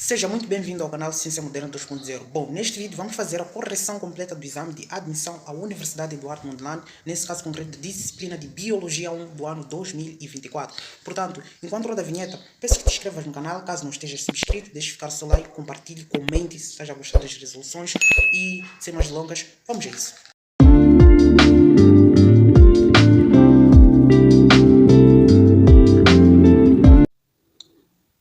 Seja muito bem-vindo ao canal Ciência Moderna 2.0. Bom, neste vídeo vamos fazer a correção completa do exame de admissão à Universidade Eduardo Mondlane, nesse caso concreto de disciplina de Biologia 1 do ano 2024. Portanto, enquanto roda a vinheta, peço que te inscrevas no canal, caso não estejas subscrito, deixe ficar o seu like, compartilhe, comente se esteja a gostar das resoluções e, sem mais delongas, vamos a isso.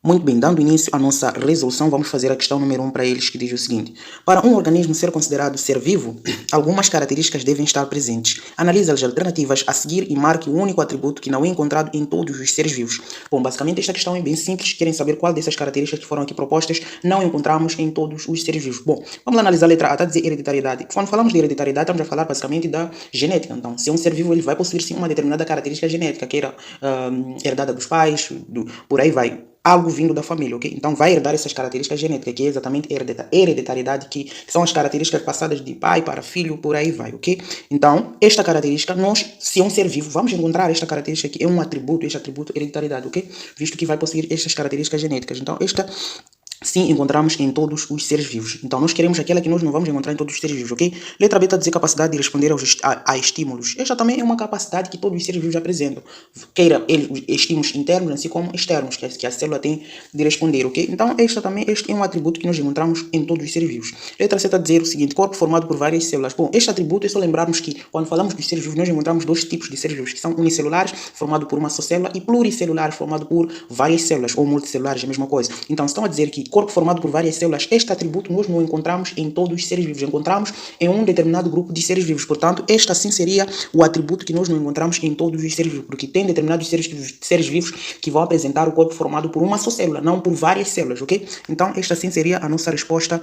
Muito bem, dando início à nossa resolução, vamos fazer a questão número 1 para eles, que diz o seguinte. Para um organismo ser considerado ser vivo, algumas características devem estar presentes. Analise as alternativas a seguir e marque o único atributo que não é encontrado em todos os seres vivos. Bom, basicamente esta questão é bem simples. Querem saber qual dessas características que foram aqui propostas não encontramos em todos os seres vivos. Bom, vamos lá analisar a letra A, está a dizer hereditariedade. Quando falamos de hereditariedade, estamos a falar basicamente da genética. Então, se é um ser vivo, ele vai possuir sim uma determinada característica genética, que era herdada dos pais, por aí vai. Algo vindo da família, ok? Então vai herdar essas características genéticas, que é exatamente hereditariedade, que são as características passadas de pai para filho, por aí vai, ok? Então, esta característica, nós, se é um ser vivo, vamos encontrar esta característica que é um atributo, este atributo hereditariedade, ok? Visto que vai possuir estas características genéticas. Então, esta sim, encontramos em todos os seres vivos. Então, nós queremos aquela que nós não vamos encontrar em todos os seres vivos, ok? Letra B está a dizer capacidade de responder a estímulos. Esta também é uma capacidade que todos os seres vivos apresentam. Queira eles estímulos internos, assim como externos, que a célula tem de responder, ok? Então, este é um atributo que nós encontramos em todos os seres vivos. Letra C está a dizer o seguinte, corpo formado por várias células. Bom, este atributo é só lembrarmos que, quando falamos dos seres vivos, nós encontramos dois tipos de seres vivos, que são unicelulares, formado por uma só célula, e pluricelulares, formado por várias células, ou multicelulares, é a mesma coisa. Então, estão a dizer que corpo formado por várias células, este atributo nós não encontramos em todos os seres vivos, encontramos em um determinado grupo de seres vivos. Portanto, este sim seria o atributo que nós não encontramos em todos os seres vivos, porque tem determinados seres vivos que vão apresentar o corpo formado por uma só célula, não por várias células, ok? Então, esta sim seria a nossa resposta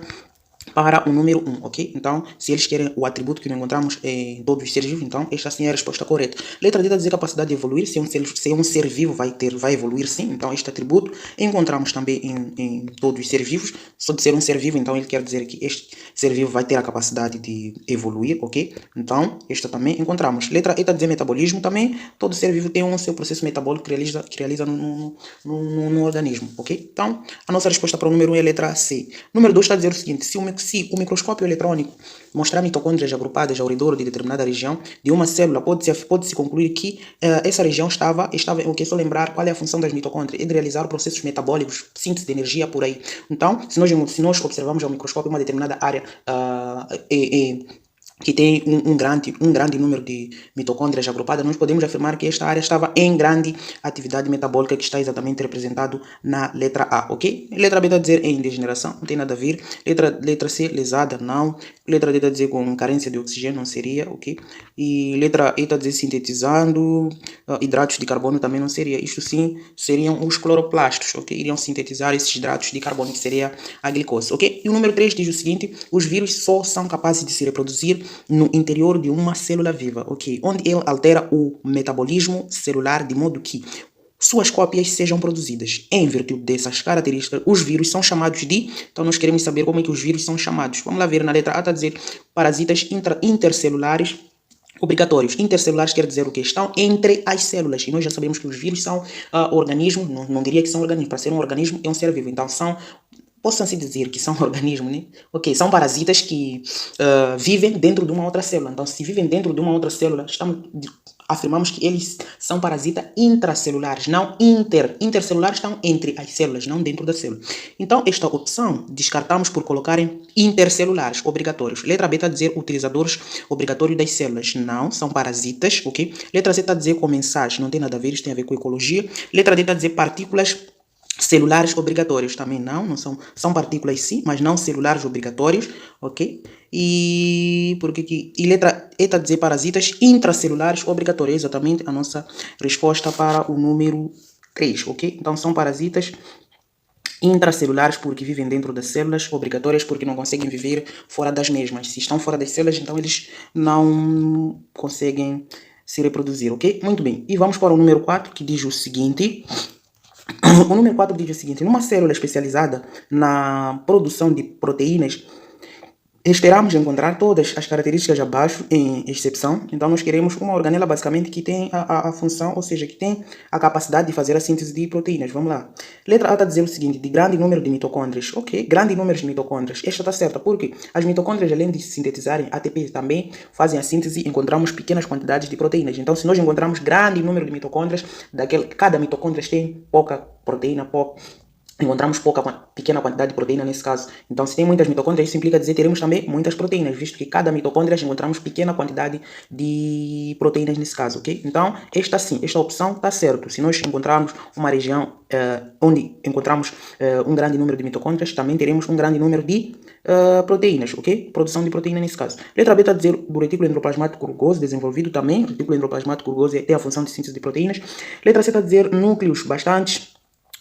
para o número 1, ok? Então, se eles querem o atributo que não encontramos em todos os seres vivos, então esta sim é a resposta correta. Letra D está a dizer capacidade de evoluir. Se é um ser vivo, vai evoluir sim. Então, este atributo encontramos também em todos os seres vivos. Só de ser um ser vivo, então ele quer dizer que este ser vivo vai ter a capacidade de evoluir, ok? Então, esta também encontramos. Letra E está a dizer metabolismo também. Todo ser vivo tem um seu processo metabólico que realiza no organismo, ok? Então, a nossa resposta para o número 1 é a letra C. Número 2 está a dizer o seguinte, se o microscópio eletrônico mostrar mitocôndrias agrupadas ao redor de determinada região de uma célula, pode-se concluir que essa região estava o que é só lembrar qual é a função das mitocôndrias, é de realizar processos metabólicos, síntese de energia por aí. Então, se nós observarmos ao microscópio uma determinada área que tem um grande número de mitocôndrias agrupadas, nós podemos afirmar que esta área estava em grande atividade metabólica, que está exatamente representado na letra A, ok? Letra B está a dizer em degeneração, não tem nada a ver. Letra C, lesada, não. Letra D está a dizer com carência de oxigênio, não seria, ok? E letra E está a dizer sintetizando, hidratos de carbono também não seria. Isto sim seriam os cloroplastos, ok? Iriam sintetizar esses hidratos de carbono, que seria a glicose, ok? E o número 3 diz o seguinte, os vírus só são capazes de se reproduzir no interior de uma célula viva, ok? Onde ele altera o metabolismo celular de modo que suas cópias sejam produzidas. Em virtude dessas características, os vírus são chamados de... Então, nós queremos saber como é que os vírus são chamados. Vamos lá ver na letra A, está a dizer parasitas intercelulares obrigatórios. Intercelulares quer dizer o que? Estão entre as células. E nós já sabemos que os vírus são organismos, não diria que são organismos. Para ser um organismo, é um ser vivo. Então, possam-se dizer que são organismos, né? Ok, são parasitas que vivem dentro de uma outra célula. Então, se vivem dentro de uma outra célula, afirmamos que eles são parasitas intracelulares, não intercelulares, estão entre as células, não dentro da célula. Então, esta opção descartamos por colocarem intercelulares obrigatórios. Letra B está a dizer utilizadores obrigatórios das células. Não, são parasitas, ok? Letra C está a dizer comensais, não tem nada a ver, isso tem a ver com ecologia. Letra D está a dizer partículas celulares obrigatórios, também não são partículas sim, mas não celulares obrigatórios, ok? E letra E está a dizer parasitas intracelulares obrigatórios, exatamente a nossa resposta para o número 3, ok? Então são parasitas intracelulares porque vivem dentro das células, obrigatórias porque não conseguem viver fora das mesmas. Se estão fora das células, então eles não conseguem se reproduzir, ok? Muito bem, e vamos para o número 4, que diz o seguinte... O número 4 diz o seguinte, numa célula especializada na produção de proteínas, Esperamos encontrar todas as características abaixo em exceção. Então, nós queremos uma organela basicamente que tem a função, ou seja, que tem a capacidade de fazer a síntese de proteínas. Vamos lá. Letra A está a dizer o seguinte, de grande número de mitocôndrias. Ok, grande número de mitocôndrias. Esta está certa, porque as mitocôndrias, além de sintetizarem ATP, também fazem a síntese e encontramos pequenas quantidades de proteínas. Então, se nós encontramos grande número de mitocôndrias, cada mitocôndria tem pouca proteína, encontramos pequena quantidade de proteína nesse caso. Então, se tem muitas mitocôndrias, isso implica dizer que teremos também muitas proteínas, visto que cada mitocôndria encontramos pequena quantidade de proteínas nesse caso, ok? Então, esta opção está certo. Se nós encontrarmos uma região onde encontramos um grande número de mitocôndrias, também teremos um grande número de proteínas, ok? Produção de proteína nesse caso. Letra B está a dizer do retículo endoplasmático rugoso desenvolvido também. O retículo endoplasmático rugoso tem a função de síntese de proteínas. Letra C está a dizer núcleos bastante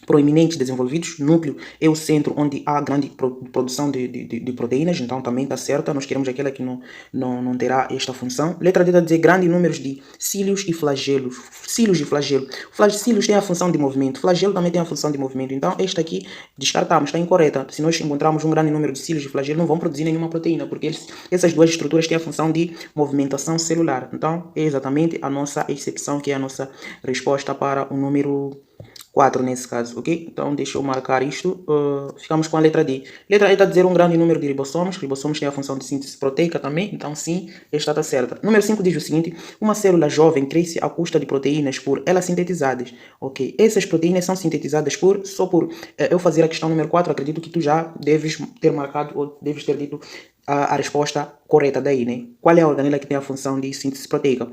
proeminentes desenvolvidos. Núcleo é o centro onde há grande produção de proteínas, então também está certa. Nós queremos aquela que não terá esta função. Letra D está a dizer grande número de cílios e flagelos. Cílios e flagelo. Cílios tem a função de movimento, flagelo também tem a função de movimento. Então esta aqui descartamos, está incorreta. Se nós encontrarmos um grande número de cílios e flagelo, não vão produzir nenhuma proteína, porque essas duas estruturas têm a função de movimentação celular. Então é exatamente a nossa exceção, que é a nossa resposta para o número 4 nesse caso, ok? Então deixa eu marcar isto. Ficamos com a letra D. Letra E está a dizer um grande número de ribossomos. Ribossomos têm a função de síntese proteica também, então sim, esta está certa. Número 5 diz o seguinte: uma célula jovem cresce à custa de proteínas por elas sintetizadas, ok? Essas proteínas são sintetizadas só por eu fazer a questão número 4, acredito que tu já deves ter marcado ou deves ter dito a resposta correta daí, né? Qual é a organela que tem a função de síntese proteica?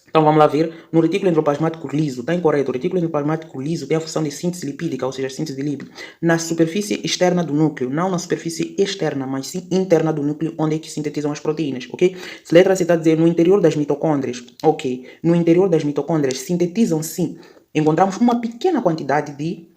Então vamos lá ver, no retículo endoplasmático liso, está incorreto, o retículo endoplasmático liso tem a função de síntese lipídica, ou seja, síntese de lípido, na superfície externa do núcleo, não na superfície externa, mas sim interna do núcleo, onde é que sintetizam as proteínas, ok? Se letra C está a dizer no interior das mitocôndrias, ok, no interior das mitocôndrias sintetizam sim, encontramos uma pequena quantidade de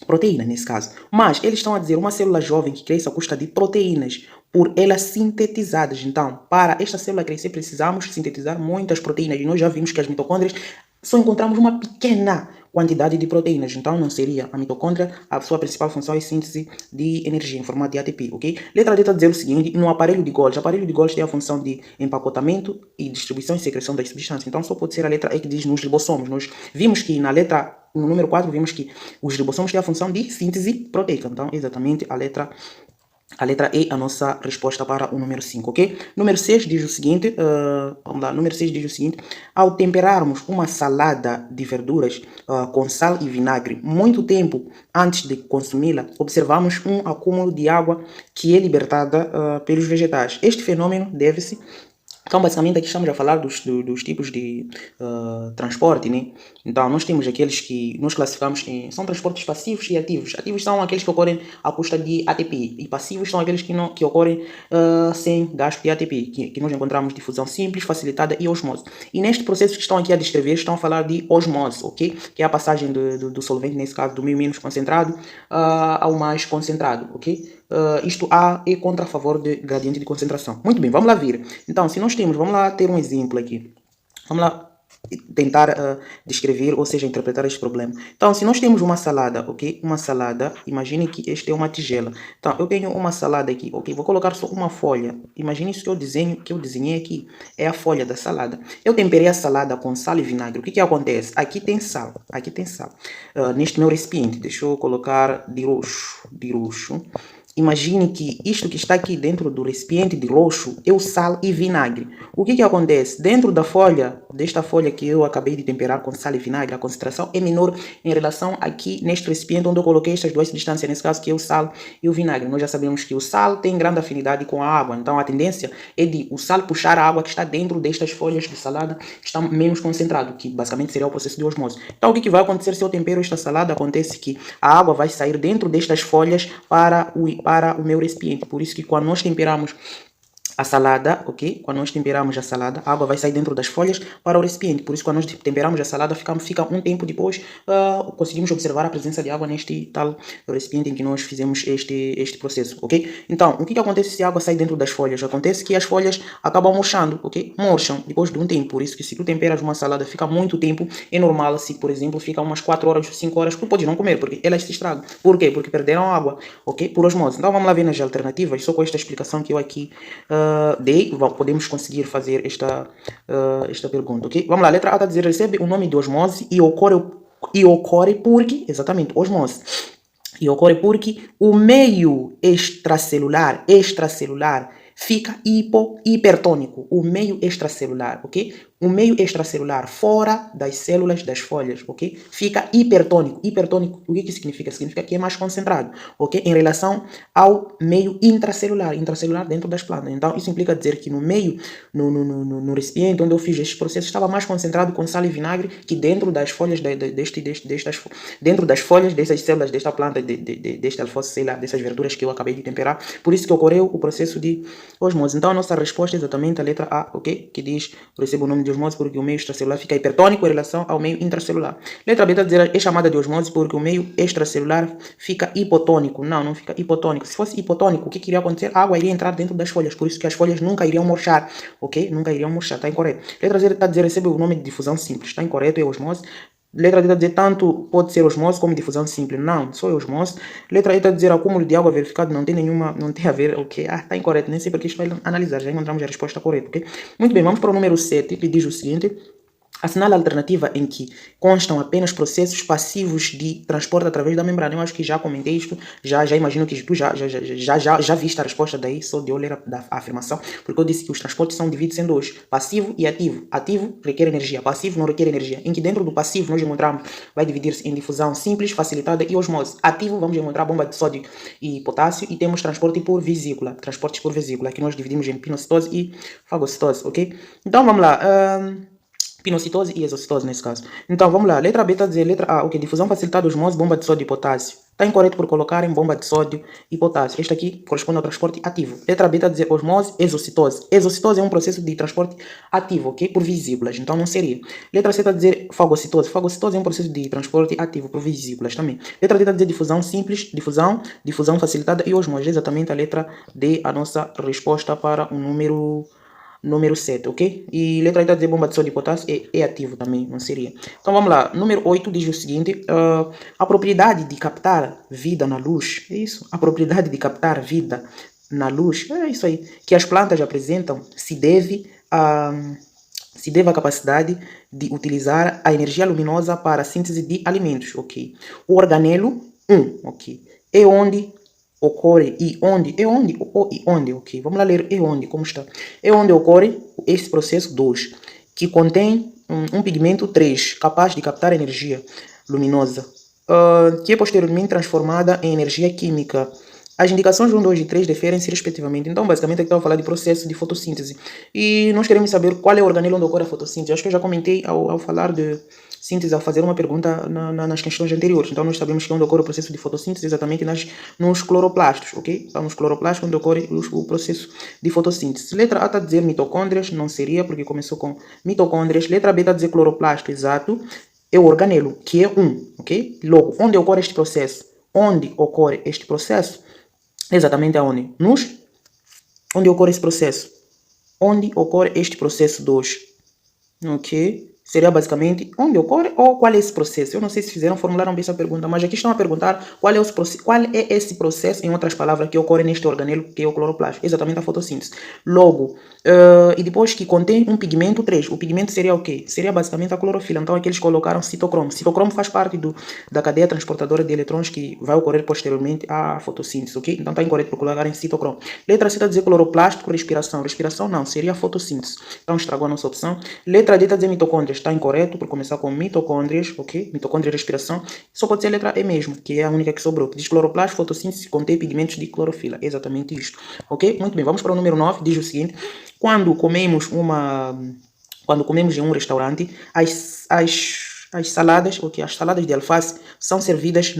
proteína nesse caso, mas eles estão a dizer uma célula jovem que cresce à custa de proteínas por elas sintetizadas. Então, para esta célula crescer, precisamos sintetizar muitas proteínas, e nós já vimos que as mitocôndrias só encontramos uma pequena quantidade de proteínas, então não seria a mitocôndria, a sua principal função é síntese de energia em formato de ATP, ok? Letra D está a dizer o seguinte, no aparelho de Golgi. O aparelho de Golgi tem a função de empacotamento e distribuição e secreção das substâncias, então só pode ser a letra E que diz nos ribossomos. Nós vimos que no número 4, vimos que os ribossomos têm a função de síntese proteica, então exatamente a letra E, a nossa resposta para o número 5, ok? Número 6 diz o seguinte, vamos lá, número 6 diz o seguinte: ao temperarmos uma salada de verduras com sal e vinagre muito tempo antes de consumi-la, observamos um acúmulo de água que é libertada pelos vegetais. Este fenômeno deve-se... Então, basicamente, aqui estamos a falar dos tipos de transporte, né? Então, nós temos aqueles que nós classificamos são transportes passivos e ativos. Ativos são aqueles que ocorrem à custa de ATP, e passivos são aqueles que ocorrem sem gasto de ATP, que nós encontramos difusão simples, facilitada e osmose. E neste processo que estão aqui a descrever, estão a falar de osmose, ok? Que é a passagem do solvente, nesse caso, do meio menos concentrado ao mais concentrado, ok? Isto é contra a favor de gradiente de concentração. Muito bem, vamos lá ver. Então, se nós vamos lá ter um exemplo aqui. Vamos lá tentar descrever, ou seja, interpretar este problema. Então, se nós temos uma salada, ok? Uma salada, imagine que esta é uma tigela. Então, eu tenho uma salada aqui, ok? Vou colocar só uma folha. Imagine isso que eu desenhei aqui. É a folha da salada. Eu temperei a salada com sal e vinagre. O que acontece? Aqui tem sal. Aqui tem sal. Neste meu recipiente, deixa eu colocar de roxo. Imagine que isto que está aqui dentro do recipiente de roxo é o sal e vinagre. O que acontece? Dentro desta folha que eu acabei de temperar com sal e vinagre, a concentração é menor em relação aqui neste recipiente onde eu coloquei estas duas substâncias, nesse caso que é o sal e o vinagre. Nós já sabemos que o sal tem grande afinidade com a água, então a tendência é de o sal puxar a água que está dentro destas folhas de salada que está menos concentrado, que basicamente seria o processo de osmose. Então o que vai acontecer se eu tempero esta salada? Acontece que a água vai sair dentro destas folhas para o meu recipiente. Por isso que quando nós temperamos a salada, ok? Quando nós temperamos a salada, a água vai sair dentro das folhas para o recipiente. Por isso, quando nós temperamos a salada, fica um tempo depois, conseguimos observar a presença de água neste tal recipiente em que nós fizemos este processo, ok? Então, o que acontece se a água sai dentro das folhas? Acontece que as folhas acabam murchando, ok? Murcham depois de um tempo. Por isso que se tu temperas uma salada, fica muito tempo. É normal, se por exemplo, fica umas 4 horas, 5 horas, tu podes não comer, porque elas se estragam. Por quê? Porque perderam água, ok? Por osmose. Então, vamos lá ver nas alternativas, só com esta explicação que eu aqui dei, podemos conseguir fazer esta pergunta, ok? Vamos lá, letra A está a dizer, recebe o nome de osmose e ocorre porque, exatamente, osmose. E ocorre porque o meio extracelular fica hipertônico. O meio extracelular, ok? O meio extracelular fora das células das folhas, ok? Fica hipertônico. Hipertônico, o que significa? Significa que é mais concentrado, ok? Em relação ao meio intracelular. Intracelular dentro das plantas. Então, isso implica dizer que no meio, no recipiente onde eu fiz este processo, estava mais concentrado com sal e vinagre que dentro das folhas dentro das folhas dessas células desta planta, deste alface, sei lá, dessas verduras que eu acabei de temperar. Por isso que ocorreu o processo de osmose. Então, a nossa resposta é exatamente a letra A, ok? Que diz, recebe o nome de osmose porque o meio extracelular fica hipertônico em relação ao meio intracelular. Letra B está a dizer, é chamada de osmose porque o meio extracelular fica hipotônico. Não fica hipotônico. Se fosse hipotônico, o que iria acontecer? A água iria entrar dentro das folhas, por isso que as folhas nunca iriam murchar, ok? Nunca iriam murchar, está incorreto. Letra Z está a dizer, recebe o nome de difusão simples, está incorreto, é osmose. Letra D está a dizer, tanto pode ser osmose como difusão simples. Não, só é osmose. Letra E está a dizer, acúmulo de água verificado, não tem a ver, ok? Está incorreto, nem sei porque isto vai analisar, já encontramos a resposta correta, ok? Muito bem, vamos para o número 7, que diz o seguinte. Assinale a alternativa em que constam apenas processos passivos de transporte através da membrana. Eu acho que já comentei isto, já imagino que tu já viste a resposta daí, só de eu ler a afirmação, porque eu disse que os transportes são divididos em dois, passivo e ativo. Ativo requer energia, passivo não requer energia. Em que dentro do passivo nós encontramos, vai dividir-se em difusão simples, facilitada e osmose. Ativo, vamos encontrar bomba de sódio e potássio e temos transporte por vesícula, transportes por vesícula. Aqui nós dividimos em pinocitose e fagocitose, ok? Então vamos lá. Pinocitose e exocitose nesse caso. Então, vamos lá. Letra B está a dizer, letra A, ok, difusão facilitada osmose, bomba de sódio e potássio. Está incorreto por colocarem bomba de sódio e potássio. Este aqui corresponde ao transporte ativo. Letra B está a dizer osmose, exocitose. Exocitose é um processo de transporte ativo, ok, por vesículas, então não seria. Letra C está a dizer fagocitose. Fagocitose é um processo de transporte ativo por vesículas também. Letra D está a dizer difusão simples, difusão facilitada e osmose. Exatamente a letra D, a nossa resposta para o número 7, ok? E letra I está a dizer bomba de sódio e potássio é ativo também, não seria. Então vamos lá, número 8 diz o seguinte, a propriedade de captar vida na luz, é isso? A propriedade de captar vida na luz, é isso aí, que as plantas apresentam, se deve à capacidade de utilizar a energia luminosa para a síntese de alimentos, ok? O organelo 1, ok? É onde ocorre e onde, ok? Vamos lá ler e onde, como está? É onde ocorre esse processo 2, que contém um pigmento 3, capaz de captar energia luminosa, que é posteriormente transformada em energia química. As indicações 1, 2 e 3 diferem-se respectivamente. Então, basicamente, aqui eu vou falar de processo de fotossíntese. E nós queremos saber qual é o organelo onde ocorre a fotossíntese. Acho que eu já comentei ao falar de síntese, ao fazer uma pergunta nas questões anteriores. Então, nós sabemos que onde ocorre o processo de fotossíntese exatamente nos cloroplastos, ok? Então, nos cloroplastos onde ocorre o processo de fotossíntese. Letra A está a dizer mitocôndrias, não seria, porque começou com mitocôndrias. Letra B está a dizer cloroplasto, exato. É o organelo, que é 1, ok? Logo, onde ocorre este processo? Onde ocorre este processo? Exatamente aonde? Onde ocorre esse processo? Onde ocorre este processo 2? Ok? Seria basicamente onde ocorre ou qual é esse processo? Eu não sei se formularam bem essa pergunta, mas aqui estão a perguntar qual é esse processo, em outras palavras, que ocorre neste organelo, que é o cloroplasto, exatamente a fotossíntese. Logo, e depois que contém um pigmento 3, o pigmento seria o quê? Seria basicamente a clorofila, então aqui eles colocaram citocromo. Citocromo faz parte da cadeia transportadora de eletrões que vai ocorrer posteriormente à fotossíntese, ok? Então está incorreto por colocarem citocromo. Letra C está a dizer cloroplasto por respiração. Respiração não, seria a fotossíntese. Então estragou a nossa opção. Letra D está a dizer mitocôndrias. Está incorreto por começar com mitocôndrias, ok? Mitocôndria e respiração. Só pode ser a letra E mesmo, que é a única que sobrou. Diz cloroplasto, fotossíntese, contém pigmentos de clorofila. Exatamente isto, ok? Muito bem, vamos para o número 9. Diz o seguinte: quando comemos em um restaurante, as saladas, ok? As saladas de alface são servidas,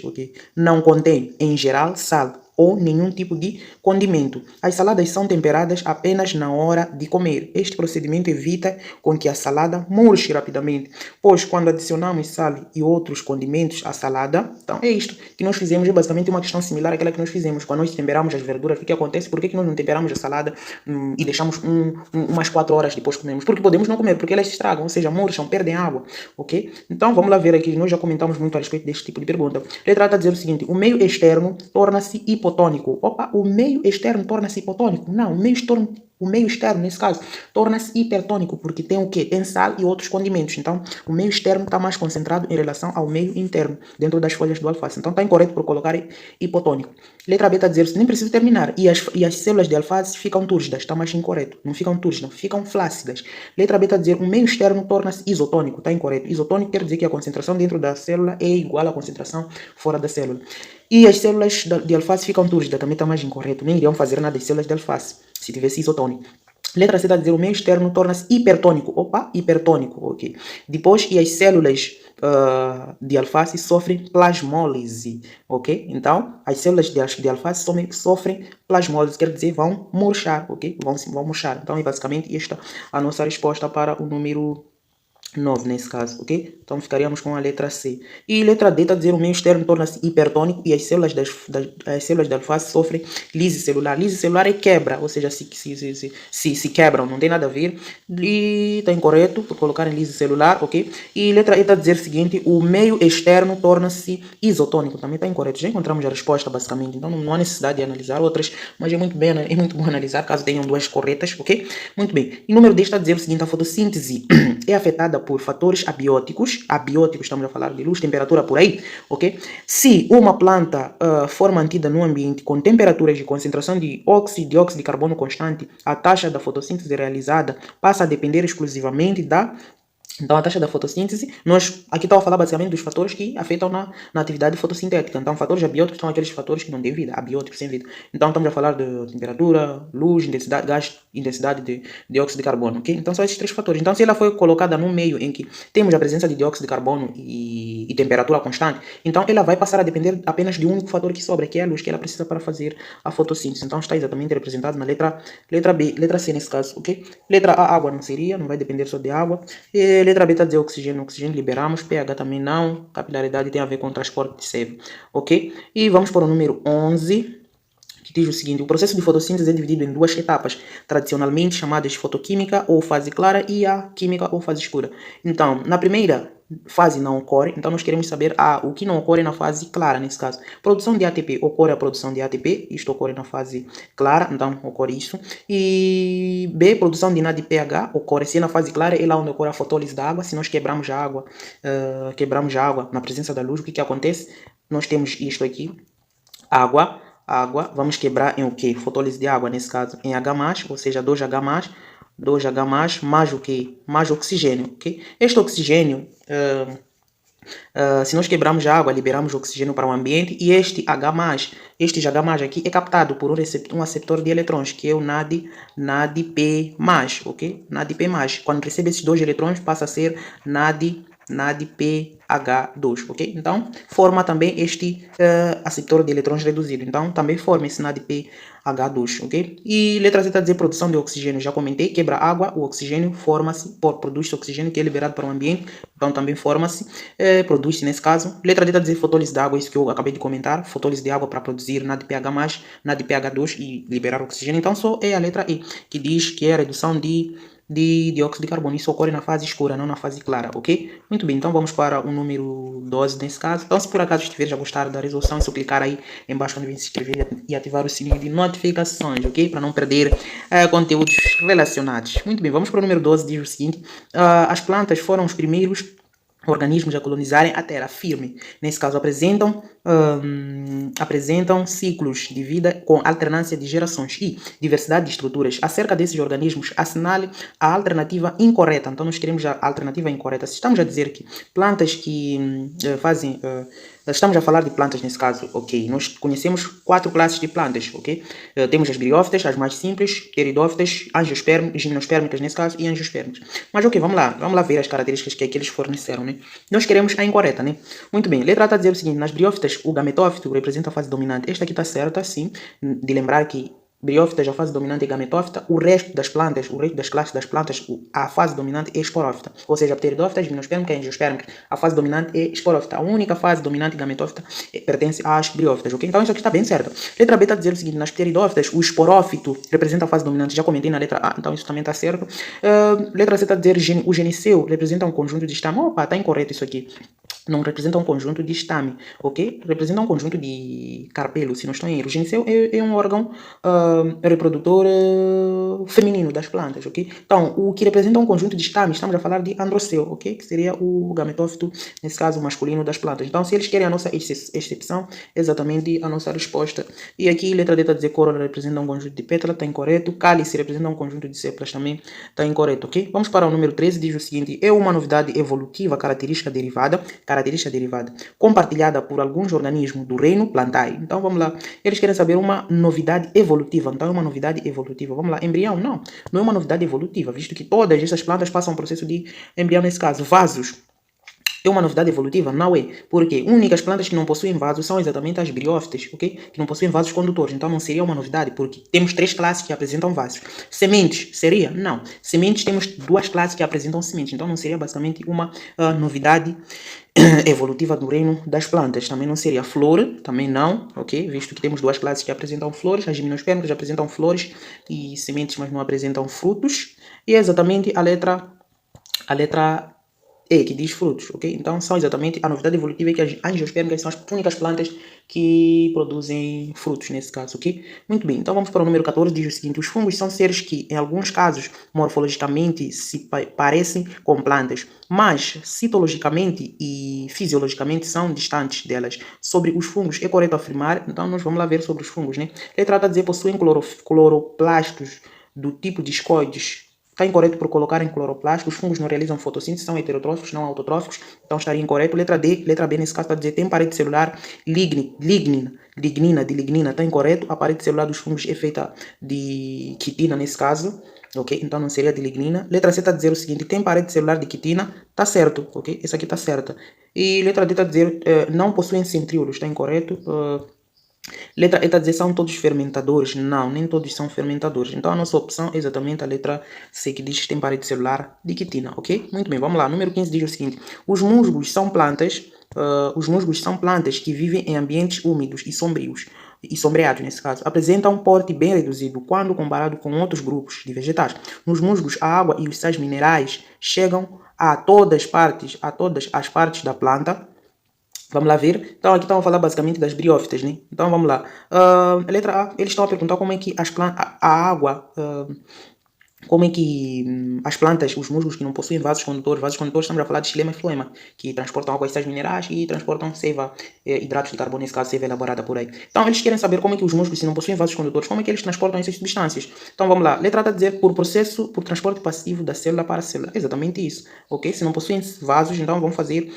ok? Não contém, em geral, sal. ou nenhum tipo de condimento. As saladas são temperadas apenas na hora de comer. Este procedimento evita com que a salada murche rapidamente, pois quando adicionamos sal e outros condimentos à salada, então é isto que nós fizemos, é basicamente uma questão similar àquela que nós fizemos quando nós temperamos as verduras. O que acontece? Por que nós não temperamos a salada e deixamos umas 4 horas depois comemos? Porque podemos não comer, porque elas se estragam, ou seja, murcham, perdem água, ok? Então vamos lá ver aqui, nós já comentamos muito a respeito deste tipo de pergunta. Ele trata de dizer o seguinte: o meio externo torna-se hipotônico. Opa, o meio externo torna-se hipotônico? Não, o meio externo, nesse caso, torna-se hipertônico, porque tem o quê? Tem sal e outros condimentos. Então, o meio externo está mais concentrado em relação ao meio interno, dentro das folhas do alface. Então, está incorreto por colocar hipotônico. Letra B está a dizer, nem preciso terminar. E as células de alface ficam túrgidas. Está mais incorreto. Não ficam túrgidas, ficam flácidas. Letra B está a dizer, o meio externo torna-se isotônico. Está incorreto. Isotônico quer dizer que a concentração dentro da célula é igual à concentração fora da célula. E as células de alface ficam túrgidas. Também está mais incorreto. Nem iriam fazer nada as células de alface, se tivesse isotônico. Letra C está a dizer, o meio externo torna-se hipertônico. Opa, hipertônico, ok. Depois, e as células de alface sofrem plasmólise, ok? Então, as células de alface sofrem plasmólise, quer dizer, vão murchar, ok? Vão murchar. Então, é basicamente esta a nossa resposta para o número 9 nesse caso, ok? Então ficaríamos com a letra C. E letra D está a dizer o meio externo torna-se hipertônico e as células as células da alface sofrem lise celular. Lise celular é quebra, ou seja, se quebram, não tem nada a ver. E está incorreto por colocar em lise celular, ok? E letra E está a dizer o seguinte, o meio externo torna-se isotônico. Também está incorreto. Já encontramos a resposta basicamente, então não há necessidade de analisar outras, mas é muito bom analisar caso tenham duas corretas, ok? Muito bem. E número 10 está a dizer o seguinte, a fotossíntese é afetada por fatores abióticos estamos a falar de luz, temperatura por aí, ok? Se uma planta for mantida num ambiente com temperaturas de concentração de dióxido de carbono constante, a taxa da fotossíntese realizada passa a depender exclusivamente da... Então, a taxa da fotossíntese, nós aqui estamos a falar basicamente dos fatores que afetam na atividade fotossintética. Então, fatores abióticos são aqueles fatores que não têm vida, abióticos sem vida. Então, estamos a falar de temperatura, luz, intensidade, gás, intensidade de dióxido de carbono, ok? Então, são esses três fatores. Então, se ela foi colocada num meio em que temos a presença de dióxido de carbono e temperatura constante, então ela vai passar a depender apenas de um único fator que sobra, que é a luz que ela precisa para fazer a fotossíntese. Então, está exatamente representado na letra B, letra C nesse caso, ok? Letra A, água não seria, não vai depender só de água. Letra B está a dizer oxigênio liberamos, pH também não, capilaridade tem a ver com transporte de sebo, ok? E vamos para o número 11, que diz o seguinte, o processo de fotossíntese é dividido em duas etapas, tradicionalmente chamadas fotoquímica ou fase clara e a química ou fase escura. Então, na primeira fase não ocorre, então nós queremos saber o que não ocorre na fase clara, nesse caso. Produção de ATP, ocorre a produção de ATP, isto ocorre na fase clara, então ocorre isso. E B, produção de NADPH, ocorre se na fase clara é lá onde ocorre a fotólise da água, se nós quebramos a água na presença da luz, o que acontece? Nós temos isto aqui, água, vamos quebrar em o que? Fotólise de água, nesse caso, em H+, ou seja, 2H+, mais o que? Mais oxigênio, ok? Este oxigênio, se nós quebramos a água, liberamos oxigênio para o ambiente e este H+, aqui é captado por um receptor de eletrões, que é o NADP+, ok? NADP+. Quando recebe esses dois eletrões, passa a ser NADPH2, ok? Então, forma também este receptor de eletrões reduzido. Então, também forma esse NADPH2, ok? E letra Z está a dizer produção de oxigênio. Já comentei, quebra água, o oxigênio forma-se, produz oxigênio que é liberado para o ambiente. Então, também forma-se, produz-se nesse caso. Letra D está a dizer fotólise de água, isso que eu acabei de comentar. Fotólise de água para produzir NADPH+, NADPH2 e liberar oxigênio. Então, só é a letra E, que diz que é a redução de dióxido de carbono. Isso ocorre na fase escura, não na fase clara, ok? Muito bem, então vamos para o número 12 nesse caso. Então, se por acaso estiver a gostar da resolução, é só clicar aí embaixo onde vem se inscrever e ativar o sininho de notificações, ok? Para não perder conteúdos relacionados. Muito bem, vamos para o número 12, diz o seguinte. As plantas foram os primeiros organismos a colonizarem a Terra firme. Nesse caso, apresentam ciclos de vida com alternância de gerações e diversidade de estruturas. Acerca desses organismos, assinale a alternativa incorreta. Então, nós queremos a alternativa incorreta. Se estamos a dizer que plantas que Estamos a falar de plantas nesse caso, ok? Nós conhecemos 4 classes de plantas, ok? Temos as briófitas, as mais simples, pteridófitas, angiospermicas, gimnospermicas nesse caso e angiospermicas. Mas ok, vamos lá ver as características que eles forneceram, né? Nós queremos a incorreta, né? Muito bem, letra A está a dizer o seguinte, nas briófitas o gametófito representa a fase dominante. Esta aqui está certa, sim, de lembrar que briófitas, a fase dominante é gametófita, o resto das plantas, o resto das classes das plantas, a fase dominante é esporófita. Ou seja, a pteridófita, gimnospermica e angiospermica, a fase dominante é esporófita. A única fase dominante gametófita pertence às briófitas, ok? Então isso aqui está bem certo. Letra B está a dizer o seguinte, nas pteridófitas, o esporófito representa a fase dominante, já comentei na letra A, então isso também está certo. Letra C está a dizer o geniceu representa um conjunto de estame. Opa, está incorreto isso aqui. Não representa um conjunto de estame, ok? Representa um conjunto de carpelo, se não estou em erro. O gineceu é um órgão reprodutor feminino das plantas, ok? Então, o que representa um conjunto de estame, estamos a falar de androceu, ok? Que seria o gametófito, nesse caso, masculino das plantas. Então, se eles querem a nossa excepção, é exatamente a nossa resposta. E aqui, letra D está a dizer corola representa um conjunto de pétala, está incorreto. Cálice representa um conjunto de sépalas, também está incorreto, ok? Vamos para o número 13, diz o seguinte, é uma novidade evolutiva, característica derivada, compartilhada por alguns organismos do reino plantae. Então vamos lá, eles querem saber uma novidade evolutiva. Então é uma novidade evolutiva. Vamos lá, embrião? Não é uma novidade evolutiva, visto que todas essas plantas passam um processo de embrião nesse caso. Vasos. É uma novidade evolutiva? Não é. Porque únicas plantas que não possuem vasos são exatamente as briófitas, ok? Que não possuem vasos condutores. Então não seria uma novidade, porque temos 3 classes que apresentam vasos. Sementes, seria? Não. Sementes, temos 2 classes que apresentam sementes. Então não seria basicamente uma novidade evolutiva do reino das plantas. Também não seria flor, também não, ok? Visto que temos 2 classes que apresentam flores, as gimnospermicas apresentam flores e sementes, mas não apresentam frutos. E é exatamente a letra E, que diz frutos, ok? Então são exatamente a novidade evolutiva, que as angiospermicas são as únicas plantas que produzem frutos nesse caso, ok? Muito bem, então vamos para o número 14, diz o seguinte, os fungos são seres que, em alguns casos, morfologicamente se parecem com plantas, mas citologicamente e fisiologicamente são distantes delas. Sobre os fungos é correto afirmar, então nós vamos lá ver sobre os fungos, né? Letra A está a dizer possuem cloroplastos do tipo discoides. Está incorreto por colocar em cloroplasto. Os fungos não realizam fotossíntese, são heterotróficos, não autotróficos. Então estaria incorreto. Letra B nesse caso está a dizer tem parede celular lignina. Está incorreto. A parede celular dos fungos é feita de quitina nesse caso. Ok? Então não seria de lignina. Letra C está a dizer o seguinte, tem parede celular de quitina. Está certo. Ok? Essa aqui está certa. E letra D está a dizer não possuem centríolos. Está incorreto. Letra E está a dizer são todos fermentadores. Não, nem todos são fermentadores. Então a nossa opção é exatamente a letra C, que diz que tem parede celular de quitina, ok? Muito bem, vamos lá. Número 15 diz o seguinte. Os musgos são plantas que vivem em ambientes úmidos e sombrios, e sombreados nesse caso, apresentam um porte bem reduzido quando comparado com outros grupos de vegetais. Nos musgos, a água e os sais minerais chegam a todas as partes da planta. Vamos lá ver. Então aqui estão a falar basicamente das briófitas, né? Então vamos lá. A letra A, eles estão a perguntar como é que a água, como é que as plantas, os musgos que não possuem vasos condutores estamos a falar de xilema e floema, que transportam água e sais minerais e transportam seiva, hidratos de carbono, nesse caso seiva elaborada por aí. Então eles querem saber como é que os musgos, se não possuem vasos condutores, como é que eles transportam essas substâncias. Então vamos lá. Letra A está a dizer por transporte passivo da célula para a célula. Exatamente isso, ok? Se não possuem vasos, então vamos fazer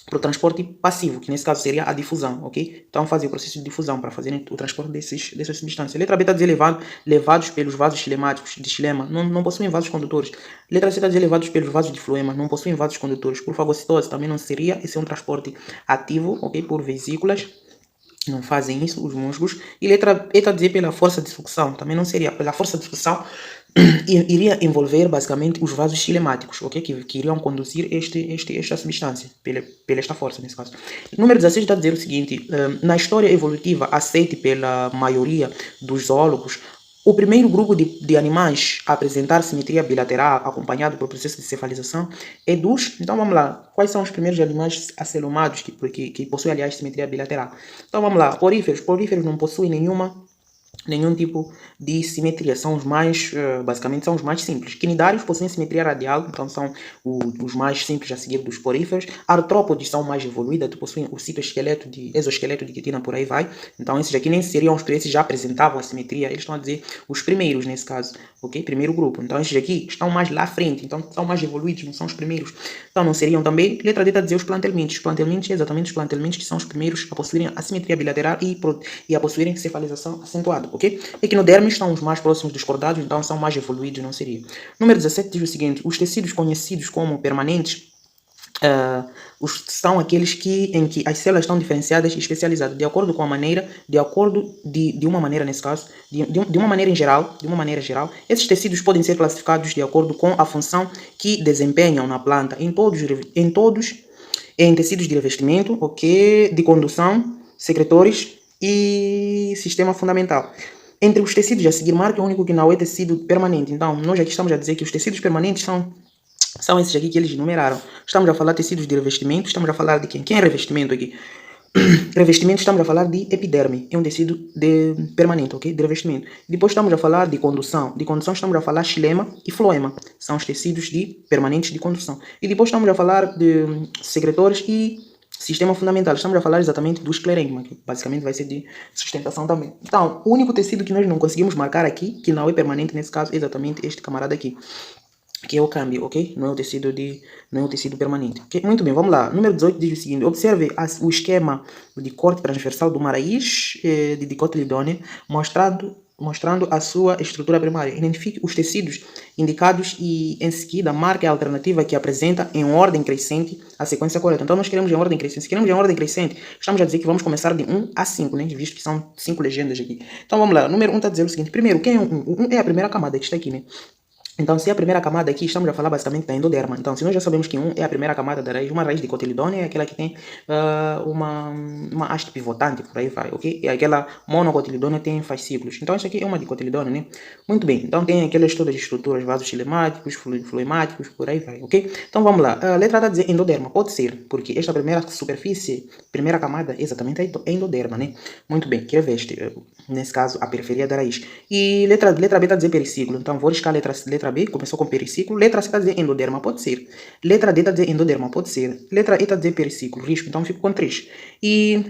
para o transporte passivo, que nesse caso seria a difusão, ok? Então fazer o processo de difusão para fazer o transporte dessas substâncias. Letra B está a dizer levados pelos vasos xilemáticos de xilema, não possuem vasos condutores. Letra C está a dizer levados pelos vasos de floema, não possuem vasos condutores. Por fagocitose também não seria, esse é um transporte ativo, ok? Por vesículas. Não fazem isso os musgos. E letra E está a dizer pela força de sucção. Também não seria. Pela força de sucção iria envolver basicamente os vasos xilemáticos, ok? Que iriam conduzir esta substância, pela esta força nesse caso. Número 16 está a dizer o seguinte, na história evolutiva aceite pela maioria dos zoólogos, o primeiro grupo de animais a apresentar simetria bilateral acompanhado por processo de cefalização é dos... Então vamos lá, quais são os primeiros animais acelomados que possuem, aliás, simetria bilateral? Então vamos lá, poríferos não possuem nenhuma nenhum tipo de simetria, são os mais, basicamente são os mais simples. Quinidários possuem simetria radial, então são os mais simples a seguir dos poríferos. Artrópodes são mais evoluídos, possuem o citoesqueleto exoesqueleto de quitina, por aí vai. Então esses aqui nem seriam os primeiros, já apresentavam a simetria, eles estão a dizer os primeiros nesse caso, ok? Primeiro grupo. Então esses aqui estão mais lá à frente, então são mais evoluídos, não são os primeiros. Então não seriam também, letra D está a dizer os plantelmintes. Os plantelmintes, exatamente os plantelmintes que são os primeiros a possuírem a simetria bilateral e a possuírem cefalização acentuada, ok? Equinodermes são os mais próximos dos cordados, então são mais evoluídos, não seria. Número 17 diz o seguinte: os tecidos conhecidos como permanentes são aqueles em que as células estão diferenciadas e especializadas de acordo com a maneira, de uma maneira nesse caso, de uma maneira geral, esses tecidos podem ser classificados de acordo com a função que desempenham na planta em tecidos de revestimento, ok, de condução, secretores e sistema fundamental. Entre os tecidos a seguir, marca o único que não é tecido permanente. Então, nós aqui estamos a dizer que os tecidos permanentes são esses aqui que eles enumeraram. Estamos a falar de tecidos de revestimento, estamos a falar de quem? Quem é revestimento aqui? Revestimento, estamos a falar de epiderme, é um tecido permanente, ok? De revestimento. Depois estamos a falar de condução. De condução estamos a falar xilema e floema, são os tecidos permanentes de condução. E depois estamos a falar de secretores e sistema fundamental. Estamos a falar exatamente do esclerênquima, que basicamente vai ser de sustentação também. Então, o único tecido que nós não conseguimos marcar aqui, que não é permanente nesse caso, é exatamente este camarada aqui, que é o câmbio, ok? Não é o tecido permanente. Okay? Muito bem, vamos lá. Número 18 diz o seguinte: observe o esquema de corte transversal de uma raiz de dicotiledônea, mostrando a sua estrutura primária. Identifique os tecidos indicados e, em seguida, marque a alternativa que apresenta em ordem crescente a sequência correta. Então, nós queremos em ordem crescente. Se queremos em ordem crescente, estamos a dizer que vamos começar de 1 a 5, né? Visto que são 5 legendas aqui. Então, vamos lá. Número 1 está dizendo o seguinte: primeiro, quem é 1? 1 é a primeira camada que está aqui, né? Então, se é a primeira camada aqui, estamos a falar basicamente da endoderma. Então, se nós já sabemos que 1 é a primeira camada da raiz, uma raiz de cotiledônea é aquela que tem uma haste pivotante, por aí vai, ok? E aquela monocotiledônea tem fascículos. Então, isso aqui é uma dicotiledônea, né? Muito bem. Então, tem aquelas todas as estruturas, vasos xilemáticos, fluemáticos, por aí vai, ok? Então, vamos lá. A letra A está dizer endoderma. Pode ser, porque esta primeira superfície, primeira camada, exatamente é endoderma, né? Muito bem, que reveste, nesse caso, a periferia da raiz. E letra B está a dizer periciclo. Então, vou riscar letra B, começou com periciclo. Letra C está a dizer endoderma, pode ser. Letra D está a dizer endoderma, pode ser. Letra E está a dizer periciclo, risco. Então, fico com 3. E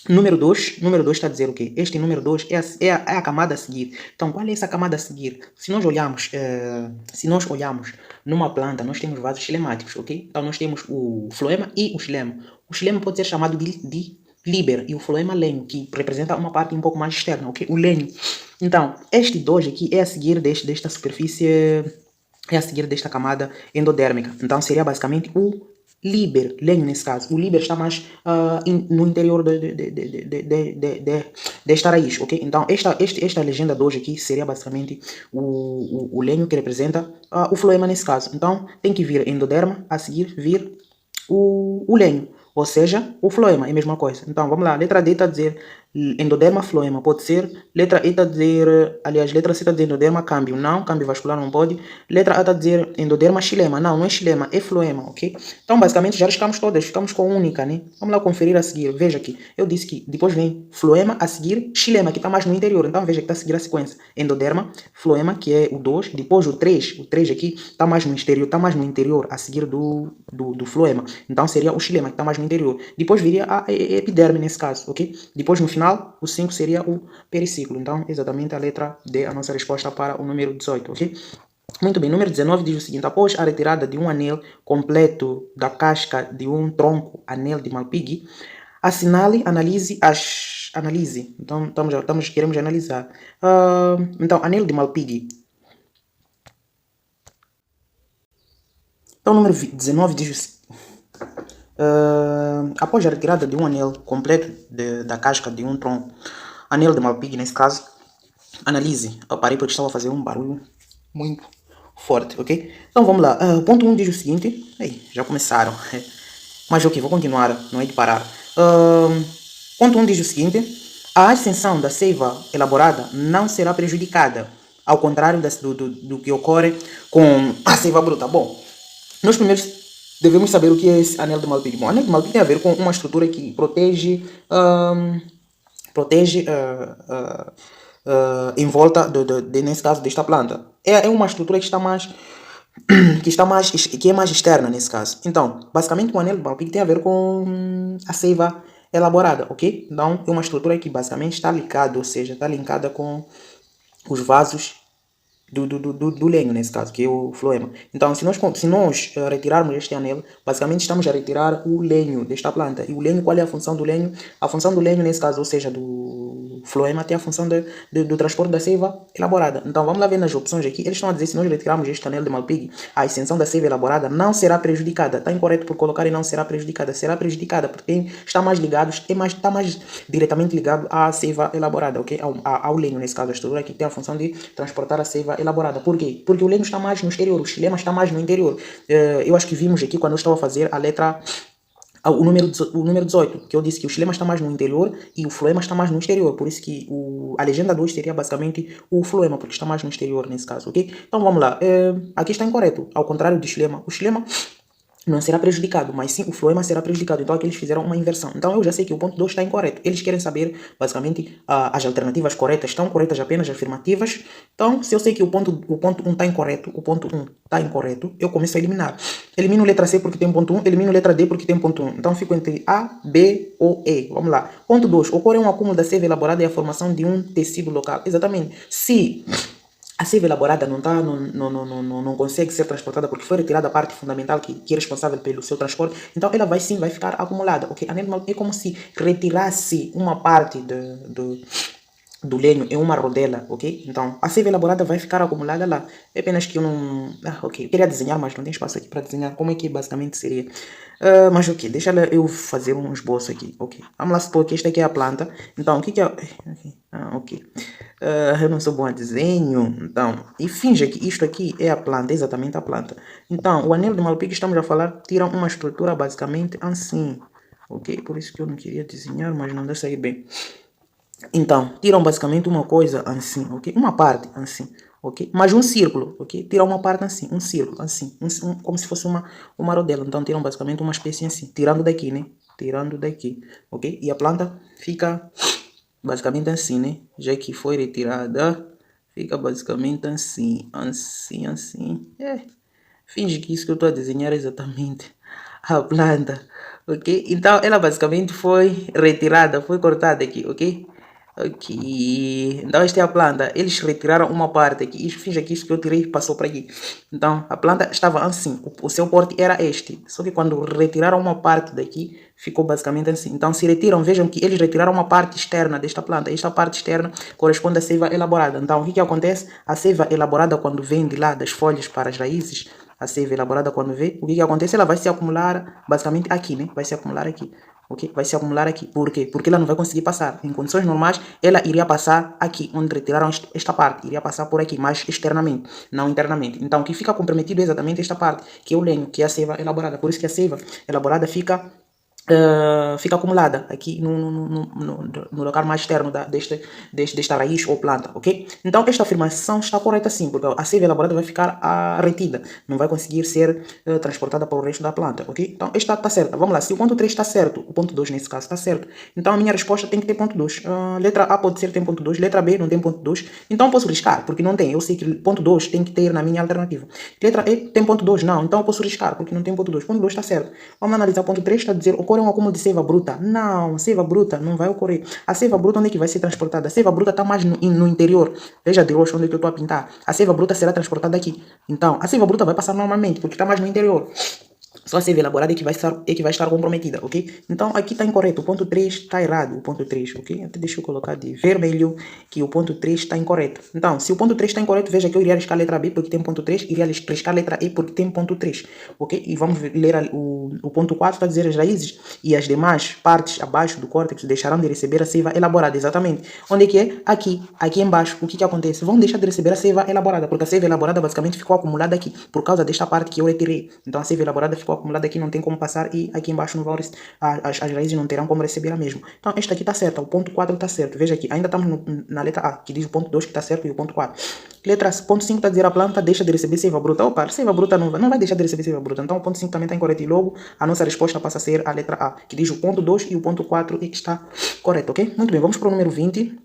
número 2 está a dizer o quê? Este número 2 é a camada a seguir. Então, qual é essa camada a seguir? Se nós olharmos numa planta, nós temos vasos xilemáticos, ok? Então, nós temos o floema e o xilema. O xilema pode ser chamado de líber e o floema lenho, que representa uma parte um pouco mais externa, ok? O lenho. Então, este 2 aqui é a seguir desta superfície, é a seguir desta camada endodérmica. Então, seria basicamente o líber, lenho nesse caso. O líber está mais no interior desta raiz, ok? Então, esta legenda 2 aqui seria basicamente o lenho que representa o floema nesse caso. Então, tem que vir endoderma, a seguir vir o lenho. Ou seja, o floema é a mesma coisa. Então, vamos lá. Letra D está a dizer endoderma, floema. Pode ser. Letra E está a dizer... Aliás, letra C está a dizer endoderma, câmbio. Não, câmbio vascular não pode. Letra A está a dizer endoderma, xilema. Não, não é xilema, é floema, ok? Então, basicamente, já riscamos todas. Ficamos com a única, né? Vamos lá conferir a seguir. Veja aqui. Eu disse que depois vem floema, a seguir xilema, que está mais no interior. Então, veja que está a seguir a sequência. Endoderma, floema, que é o 2. Depois o 3. O 3 aqui está mais no exterior, está mais no interior, a seguir do floema. Então, seria o xilema, que está mais no interior. Depois viria a epiderme nesse caso, ok? Depois no final, o 5 seria o periciclo. Então, exatamente a letra D, a nossa resposta para o número 18, ok? Muito bem, número 19 diz o seguinte: após a retirada de um anel completo da casca de um tronco, anel de Malpighi, assinale, analise. Então, queremos analisar. Então, anel de Malpighi. Então, número 19 diz o seguinte: após a retirada de um anel completo da casca de um tronco, anel de Malpighi nesse caso, analise. Eu parei porque estava a fazer um barulho muito forte, ok? Então vamos lá. Ponto 1 diz o seguinte. Ei, já começaram. Mas ok, vou continuar, não é de parar. Ponto 1 diz o seguinte: a ascensão da seiva elaborada não será prejudicada, ao contrário do que ocorre com a seiva bruta. Bom, nós primeiros devemos saber o que é esse anel de Malpighi. Bom, anel de Malpighi tem a ver com uma estrutura que protege em volta, nesse caso, desta planta. É uma estrutura que está mais que é mais externa nesse caso. Então, basicamente o anel de Malpighi tem a ver com a seiva elaborada, ok? Então, é uma estrutura que basicamente está ligada, ou seja, está linkada com os vasos do lenho, nesse caso, que é o floema. Então, se nós retirarmos este anel, basicamente estamos a retirar o lenho desta planta. E o lenho, qual é a função do lenho? A função do lenho, nesse caso, ou seja, do floema, tem a função do transporte da seiva elaborada. Então, vamos lá ver nas opções aqui. Eles estão a dizer, se nós retirarmos este anel de Malpighi, a extensão da seiva elaborada não será prejudicada. Está incorreto por colocar e não será prejudicada. Será prejudicada porque está mais ligado, está mais diretamente ligado à seiva elaborada, ok? Ao lenho, nesse caso, a estrutura que tem a função de transportar a seiva elaborada. Por quê? Porque o lenho está mais no exterior, o xilema está mais no interior. Eu acho que vimos aqui quando eu estava a fazer a letra, o número 18, que eu disse que o xilema está mais no interior e o floema está mais no exterior. Por isso que a legenda 2 seria basicamente o floema, porque está mais no exterior nesse caso, ok? Então vamos lá. Aqui está incorreto. Ao contrário do xilema, o xilema não será prejudicado, mas sim o floema será prejudicado. Então aqui eles fizeram uma inversão. Então eu já sei que o ponto 2 está incorreto. Eles querem saber, basicamente, as alternativas corretas. Estão corretas apenas afirmativas. Então, se eu sei que o ponto 1 está incorreto, o ponto 1 está incorreto, eu começo a eliminar. Elimino letra C porque tem ponto 1, elimino letra D porque tem ponto 1. Então fico entre A, B ou E. Vamos lá. Ponto 2. Ocorre um acúmulo da seiva elaborada e a formação de um tecido local. Exatamente. Se a seiva elaborada não consegue ser transportada porque foi retirada a parte fundamental que é responsável pelo seu transporte, então ela vai ficar acumulada, ok? É como se retirasse uma parte do lenho em uma rodela, ok? Então a seiva elaborada vai ficar acumulada lá. É apenas que eu não... ok, eu queria desenhar, mas não tem espaço aqui para desenhar como é que basicamente seria. Mas ok, deixa eu fazer um esboço aqui, ok? Vamos lá supor que esta aqui é a planta. Então, o que é... ok. Eu não sou bom a desenho, então, e finge que isto aqui é a planta, exatamente a planta. Então, o anel de Malpighi, estamos a falar, tira uma estrutura basicamente assim, ok? Por isso que eu não queria desenhar, mas não dá sair bem. Então, tiram basicamente uma coisa assim, ok? Uma parte assim, ok? Mas um círculo, ok? Tiram uma parte assim, um círculo assim, como se fosse uma rodela. Então, tiram basicamente uma espécie assim, tirando daqui, né? Tirando daqui, ok? E a planta fica basicamente assim, né? Já que foi retirada, fica basicamente assim, assim. Finge que isso que eu estou a desenhar é exatamente a planta, ok? Então, ela basicamente foi retirada, foi cortada aqui, ok? Ok, então esta é a planta. Eles retiraram uma parte aqui. Finge que isso que eu tirei passou para aqui. Então a planta estava assim. O seu porte era este. Só que quando retiraram uma parte daqui, ficou basicamente assim. Então se retiram, vejam que eles retiraram uma parte externa desta planta. Esta parte externa corresponde à seiva elaborada. Então o que acontece? A seiva elaborada, quando vem de lá das folhas para as raízes, a seiva elaborada quando vem, o que acontece? Ela vai se acumular basicamente aqui, né? Vai se acumular aqui. Ok? Vai se acumular aqui. Por quê? Porque ela não vai conseguir passar. Em condições normais, ela iria passar aqui, onde retiraram esta parte. Iria passar por aqui, mas externamente, não internamente. Então, o que fica comprometido é exatamente esta parte, que é o lenho, que é a seiva elaborada. Por isso que a seiva elaborada fica acumulada aqui no local mais externo desta raiz ou planta, ok? Então esta afirmação está correta sim, porque a seiva elaborada vai ficar retida, não vai conseguir ser transportada para o resto da planta, ok? Então esta está certa. Vamos lá, se o ponto 3 está certo, o ponto 2 nesse caso está certo, então a minha resposta tem que ter ponto 2. Letra A pode ser tem ponto 2, letra B não tem ponto 2, então eu posso riscar, porque não tem, eu sei que ponto 2 tem que ter na minha alternativa. Letra E tem ponto 2, não, então eu posso riscar, porque não tem ponto 2. Ponto 2 está certo. Vamos analisar o ponto 3, está a dizer, ocorre um acúmulo de seiva bruta. Não, seiva bruta não vai ocorrer. A seiva bruta onde é que vai ser transportada? A seiva bruta está mais no interior. Veja de roxo onde é que eu estou a pintar. A seiva bruta será transportada aqui. Então, a seiva bruta vai passar normalmente, porque está mais no interior. Só a seiva elaborada é que vai estar comprometida, ok? Então aqui está incorreto, o ponto 3 está errado, o ponto 3, ok? Até deixa eu colocar de vermelho que o ponto 3 está incorreto. Então, se o ponto 3 está incorreto, veja que eu iria riscar a letra B porque tem ponto 3, iria riscar a letra E porque tem ponto 3, ok? E vamos ler o ponto 4, está a dizer as raízes e as demais partes abaixo do córtex deixarão de receber a seiva elaborada, exatamente. Onde é que é? Aqui embaixo. O que acontece? Vão deixar de receber a seiva elaborada, porque a seiva elaborada basicamente ficou acumulada aqui, por causa desta parte que eu retirei. Então a seiva elaborada ficou acumulada aqui, não tem como passar e aqui embaixo não vão, as raízes não terão como receber a mesma. Então esta aqui está certa, o ponto 4 está certo. Veja aqui, ainda estamos na letra A, que diz o ponto 2 que está certo e o ponto 4. Letra ponto 5 está a dizer a planta deixa de receber seiva bruta. Opa, a seiva bruta não vai deixar de receber seiva bruta. Então o ponto 5 também está incorreto e logo a nossa resposta passa a ser a letra A, que diz o ponto 2 e o ponto 4 e que está correto, ok? Muito bem, vamos para o número 20.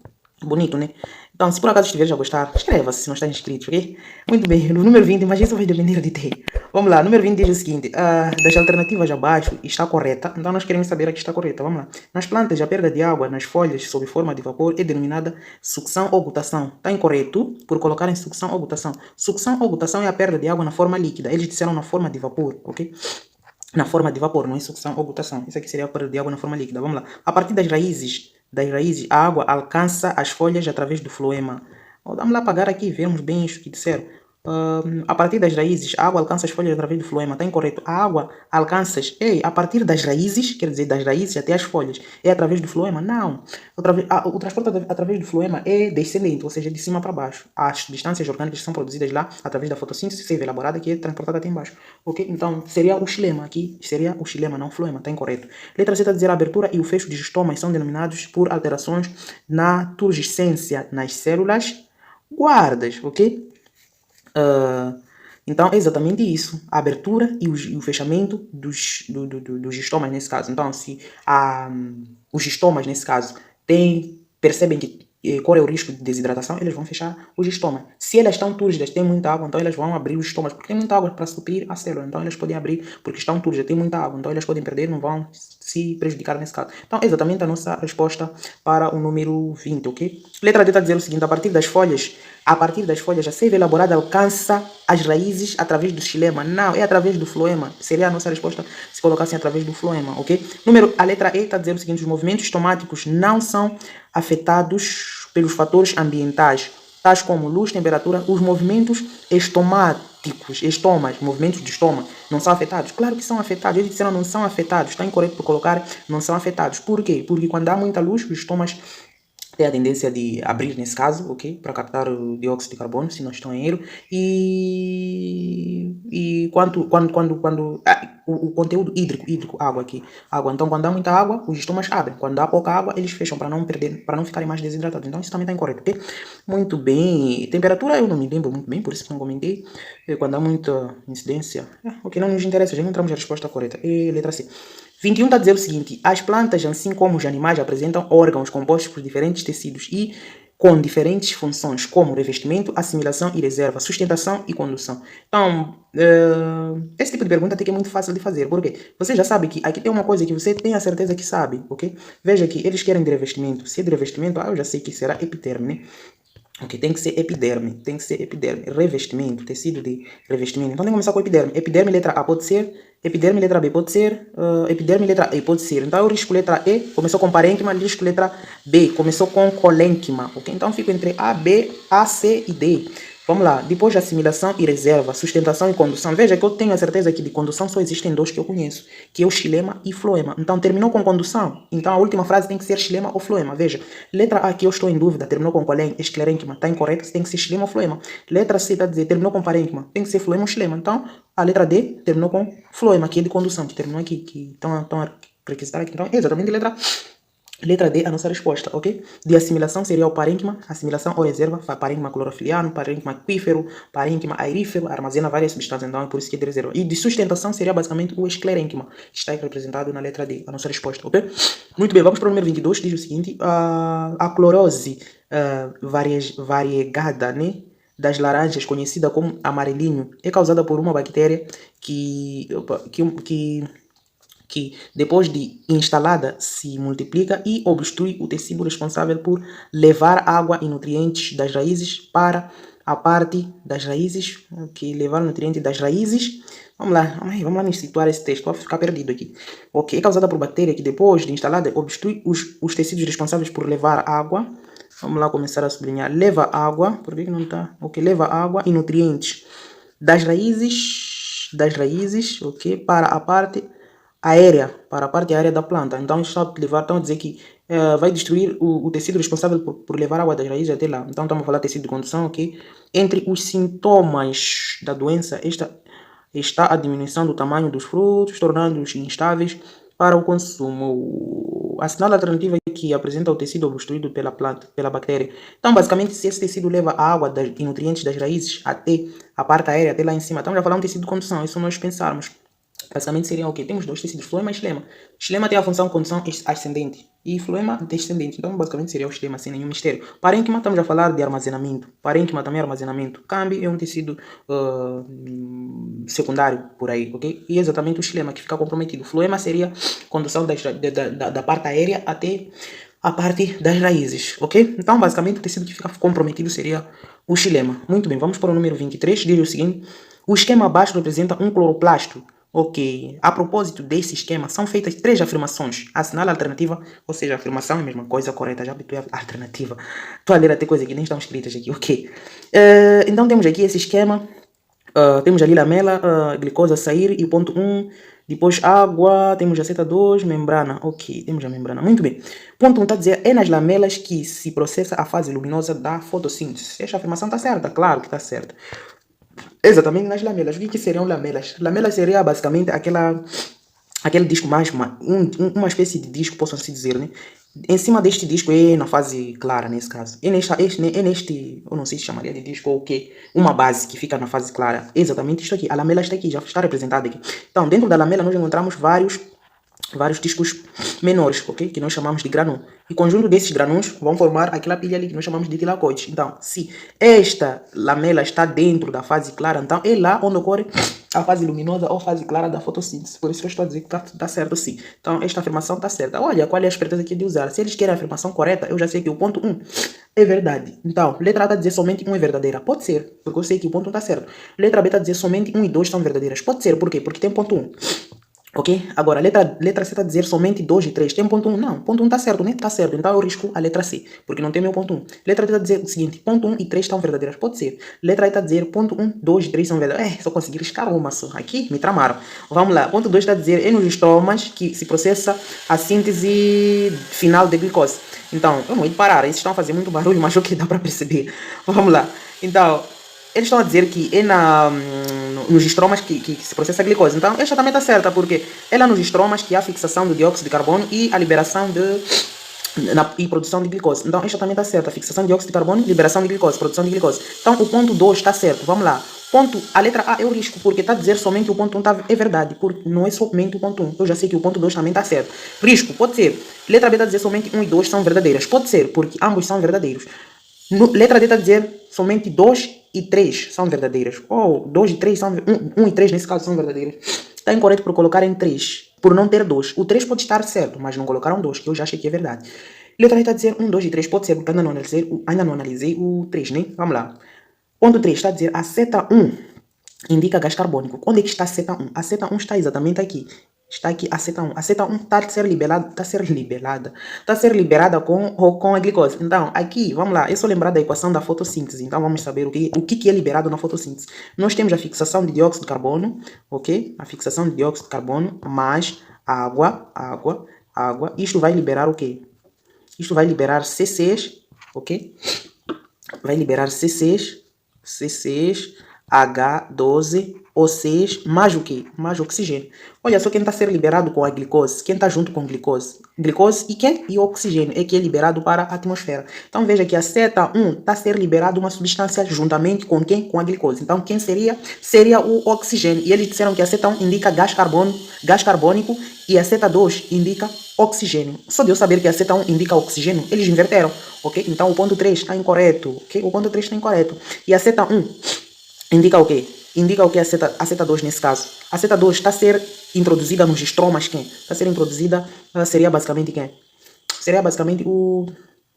Bonito, né? Então, se por acaso estiveres a gostar, inscreva-se se não está inscrito, ok? Muito bem, no número 20, mas isso vai depender de ti. Vamos lá, número 20 diz o seguinte: das alternativas abaixo está correta, então nós queremos saber a que está correta. Vamos lá. Nas plantas, a perda de água nas folhas sob forma de vapor é denominada sucção ou gutação. Está incorreto por colocar em sucção ou gutação. Sucção ou gutação é a perda de água na forma líquida. Eles disseram na forma de vapor, ok? Na forma de vapor, não é sucção ou gutação. Isso aqui seria a perda de água na forma líquida. Vamos lá. A partir das raízes, a água alcança as folhas através do floema. Vamos lá apagar aqui e vermos bem isso que disseram. A partir das raízes, a água alcança as folhas através do floema. Está incorreto. A água alcança a partir das raízes, quer dizer, das raízes até as folhas. É através do floema? Não. O transporte através do floema é descendente, ou seja, de cima para baixo. As substâncias orgânicas são produzidas lá através da fotossíntese seiva elaborada que é transportada até embaixo. Ok? Então, seria o xilema aqui. Seria o xilema, não o floema. Está incorreto. Letra C está a dizer a abertura e o fecho de estomas são denominados por alterações na turgescência nas células guardas. Ok? Então é exatamente isso, a abertura e o fechamento dos estomas nesse caso. Então se os estomas nesse caso percebem que corre o risco de desidratação, eles vão fechar os estomas. Se elas estão túrgidas, tem muita água, então elas vão abrir os estomas, porque tem muita água para suprir a célula, então elas podem abrir porque estão túrgidas, tem muita água, então elas podem perder, não vão se prejudicar nesse caso. Então é exatamente a nossa resposta para o número 20, ok? Letra D está a dizer o seguinte: a partir das folhas, a seiva elaborada alcança as raízes através do xilema. Não, é através do floema. Seria a nossa resposta se colocassem através do floema, ok? A letra E está a dizer o seguinte: os movimentos estomáticos não são afetados pelos fatores ambientais, tais como luz, temperatura. Os movimentos movimentos de estômago, não são afetados? Claro que são afetados. Eles disseram não são afetados. Está incorreto por colocar não são afetados. Por quê? Porque quando há muita luz, os estômagos tem a tendência de abrir nesse caso, ok? Para captar o dióxido de carbono, se não estou em erro. E o conteúdo hídrico, água aqui. Água. Então, quando há muita água, os estômagos abrem. Quando há pouca água, eles fecham para não ficarem mais desidratados. Então, isso também está incorreto, ok? Muito bem. Temperatura eu não me lembro muito bem, por isso que não comentei. Quando há muita incidência, ok, não nos interessa, já encontramos a resposta correta. Letra C. 21 está a dizer o seguinte: as plantas, assim como os animais, apresentam órgãos compostos por diferentes tecidos e com diferentes funções, como revestimento, assimilação e reserva, sustentação e condução. Então, esse tipo de pergunta até que é muito fácil de fazer, porque você já sabe que aqui tem uma coisa que você tem a certeza que sabe, ok? Veja que eles querem de revestimento. Se é de revestimento, eu já sei que será epiderme, né? Ok, tem que ser epiderme, revestimento, tecido de revestimento. Então tem que começar com epiderme. Epiderme letra A pode ser, epiderme letra B pode ser, epiderme letra E pode ser. Então eu risco letra E, começou com parênquima, risco letra B, começou com colênquima, ok? Então fico entre A, B, A, C e D. Vamos lá, depois de assimilação e reserva, sustentação e condução. Veja que eu tenho a certeza que de condução só existem dois que eu conheço, que é o xilema e floema. Então terminou com condução, então a última frase tem que ser xilema ou floema. Veja, letra A que eu estou em dúvida, terminou com esclerênquima, está incorreto, tem que ser xilema ou floema. Letra C está a dizer, terminou com parênquima, tem que ser floema ou xilema. Então a letra D terminou com floema, que é de condução, que terminou aqui, que estão a requisitar aqui. Então é exatamente letra D, a nossa resposta, ok? De assimilação seria o parênquima, assimilação ou reserva, parênquima clorofiliano, parênquima aquífero, parênquima aerífero, armazena várias substâncias, então é por isso que é de reserva. E de sustentação seria basicamente o esclerênquima, que está representado na letra D, a nossa resposta, ok? Muito bem, vamos para o número 22, diz o seguinte: a clorose variegada, né? Das laranjas, conhecida como amarelinho, é causada por uma bactéria que depois de instalada se multiplica e obstrui o tecido responsável por levar água e nutrientes das raízes para a parte das raízes, que levar nutrientes das raízes. Vamos lá me situar esse texto, vou ficar perdido aqui. Ok, é causada por bactéria que depois de instalada obstrui os tecidos responsáveis por levar água. Vamos lá começar a sublinhar. Leva água, por que não está? Ok, leva água e nutrientes das raízes, ok, para a parte aérea da planta. Então, estão a dizer que vai destruir o tecido responsável por levar água das raízes até lá. Então, estamos a falar de tecido de condução, ok? Entre os sintomas da doença, está a diminuição do tamanho dos frutos, tornando-os instáveis para o consumo. A sinal alternativa é que apresenta o tecido obstruído pela planta, pela bactéria. Então, basicamente, se esse tecido leva a água e nutrientes das raízes até a parte aérea, até lá em cima, estamos a falar de um tecido de condução, isso nós pensarmos. Basicamente seria o quê? Temos dois tecidos, floema e xilema. Xilema tem a função condição ascendente e floema descendente. Então, basicamente seria o xilema, sem nenhum mistério. Parênquima, estamos a falar de armazenamento. Parênquima também é armazenamento. Câmbio é um tecido secundário, por aí, ok? E exatamente o xilema que fica comprometido. Floema seria condução da parte aérea até a parte das raízes, ok? Então, basicamente, o tecido que fica comprometido seria o xilema. Muito bem, vamos para o número 23, diz o seguinte. O esquema abaixo representa um cloroplasto. Ok, a propósito desse esquema, são feitas 3 afirmações. Assinala a alternativa, ou seja, a afirmação é a mesma coisa, correta, já habituei a alternativa. Estou a ler até coisas que nem estão escritas aqui, ok. Então temos aqui esse esquema, temos ali lamela, glicose a sair, e o ponto 1, depois água, temos a seta 2, membrana, ok, temos a membrana, muito bem. Ponto 1 está a dizer, é nas lamelas que se processa a fase luminosa da fotossíntese. Esta afirmação está certa, claro que está certa. Exatamente nas lamelas. O que seriam lamelas? Lamelas seria basicamente aquele disco mais, uma espécie de disco, posso-se dizer, né? Em cima deste disco é na fase clara, nesse caso. É neste, eu não sei se chamaria de disco ou o quê, uma base que fica na fase clara. Exatamente isto aqui. A lamela está aqui, já está representada aqui. Então, dentro da lamela nós encontramos vários discos menores, ok? Que nós chamamos de granu. E o conjunto desses granuns vão formar aquela pilha ali que nós chamamos de tilacoides. Então, se esta lamela está dentro da fase clara, então é lá onde ocorre a fase luminosa ou fase clara da fotossíntese. Por isso eu estou a dizer que está certo sim. Então, esta afirmação está certa. Olha, qual é a esperteza aqui de usar? Se eles querem a afirmação correta, eu já sei que o ponto 1 é verdade. Então, letra A está a dizer somente 1 é verdadeira. Pode ser, porque eu sei que o ponto 1 está certo. Letra B está a dizer somente 1 e 2 são verdadeiras. Pode ser, por quê? Porque tem ponto 1. Ok? Agora, letra C está a dizer somente 2 e 3. Tem ponto 1? Não, ponto 1 está certo, né? Está certo. Então eu risco a letra C, porque não tem meu ponto 1. Letra D está a dizer o seguinte, ponto 1 e 3 estão verdadeiras. Pode ser. Letra E está a dizer ponto 1, 2 e 3 são verdadeiras. Só consegui riscar uma só. Aqui me tramaram. Vamos lá. Ponto 2 está a dizer é nos estomas que se processa a síntese final de glicose. Então, eu não ia parar. Eles estão a fazer muito barulho, mas o que dá para perceber. Vamos lá. Então, eles estão a dizer que é nos estromas que se processa a glicose. Então, esta também está certa, porque é lá nos estromas que há a fixação do dióxido de carbono e a liberação e produção de glicose. Então, esta também está certa. Fixação de dióxido de carbono, liberação de glicose, produção de glicose. Então, o ponto 2 está certo. Vamos lá. A letra A eu risco, porque está a dizer somente o ponto 1 é verdade, porque não é somente o ponto 1. Eu já sei que o ponto 2 também está certo. Risco, pode ser. Letra B está a dizer somente 1 e 2 são verdadeiras. Pode ser, porque ambos são verdadeiros. Letra D está a dizer somente 2 e 3 são verdadeiras. Ou 2 e 3 são... 1 e 3 nesse caso são verdadeiras. Está incorreto por colocar em 3. Por não ter 2. O 3 pode estar certo, mas não colocaram 2, que eu já achei que é verdade. Letra D está a dizer 1, 2 e 3. Pode ser, porque ainda não analisei o 3, né? Vamos lá. Ponto 3 está a dizer a seta 1 indica gás carbônico. Onde é que está a seta 1? A seta 1 está exatamente aqui. Está aqui a seta 1. A seta 1 está a ser liberada com a glicose. Então, aqui, vamos lá, é só lembrar da equação da fotossíntese. Então, vamos saber o que é liberado na fotossíntese. Nós temos a fixação de dióxido de carbono, ok? A fixação de dióxido de carbono mais água. Isto vai liberar o quê? Isto vai liberar C6, ok? Vai liberar C6, H12O6, mais o quê? Mais oxigênio. Olha só quem está a ser liberado com a glicose. Quem está junto com a glicose? Glicose e quem? E o oxigênio. É que é liberado para a atmosfera. Então veja que a seta 1 está a ser liberado uma substância juntamente com quem? Com a glicose. Então quem seria? Seria o oxigênio. E eles disseram que a seta 1 indica gás carbônico e a seta 2 indica oxigênio. Só de eu saber que a seta 1 indica oxigênio, eles inverteram. Ok? Então o ponto 3 está incorreto. Ok? O ponto 3 está incorreto. E a seta 1 indica o quê? Indica o que a seta 2 nesse caso. A seta 2 está a ser introduzida nos estromas, quem? Está a ser introduzida, seria basicamente quem? Seria basicamente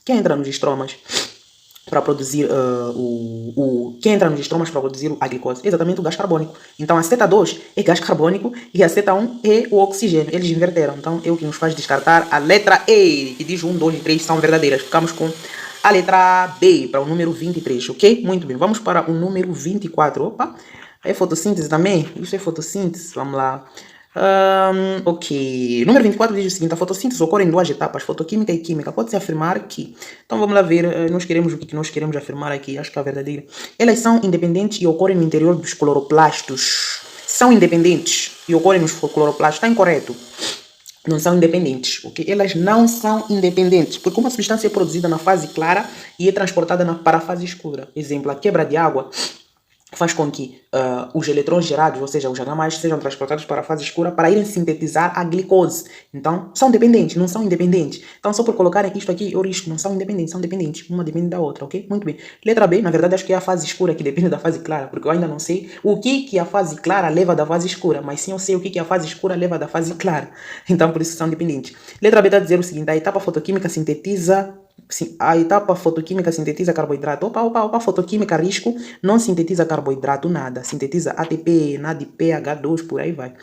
quem entra nos estromas para produzir quem entra nos estromas para produzir a glicose? Exatamente o gás carbônico. Então a seta 2 é gás carbônico e a seta 1 é o oxigênio. Eles inverteram. Então é o que nos faz descartar a letra E, que diz 1, 2 e 3 são verdadeiras. Ficamos com a letra B, para o número 23, ok? Muito bem, vamos para o número 24. Opa, é fotossíntese também? Isso é fotossíntese, vamos lá. Ok, número 24 diz o seguinte, a fotossíntese ocorre em 2 etapas, fotoquímica e química. Pode-se afirmar que, então vamos lá ver, nós queremos o que nós queremos afirmar aqui, acho que é a verdadeira. Elas são independentes e ocorrem no interior dos cloroplastos. São independentes e ocorrem nos cloroplastos, está incorreto. Não são independentes, ok? Elas não são independentes, porque uma substância é produzida na fase clara e é transportada para a fase escura. Exemplo, a quebra de água faz com que os eletrões gerados, ou seja, os H+, sejam transportados para a fase escura para irem sintetizar a glicose. Então, são dependentes, não são independentes. Então, só por colocarem isto aqui, eu risco, não são independentes, são dependentes. Uma depende da outra, ok? Muito bem. Letra B, na verdade, acho que é a fase escura que depende da fase clara, porque eu ainda não sei o que a fase clara leva da fase escura, mas sim eu sei o que a fase escura leva da fase clara. Então, por isso são dependentes. Letra B está a dizer o seguinte, a etapa fotoquímica sintetiza... Sim, a etapa fotoquímica sintetiza carboidrato. Opa, fotoquímica, risco, não sintetiza carboidrato, nada. Sintetiza ATP, NADP, H2, por aí vai.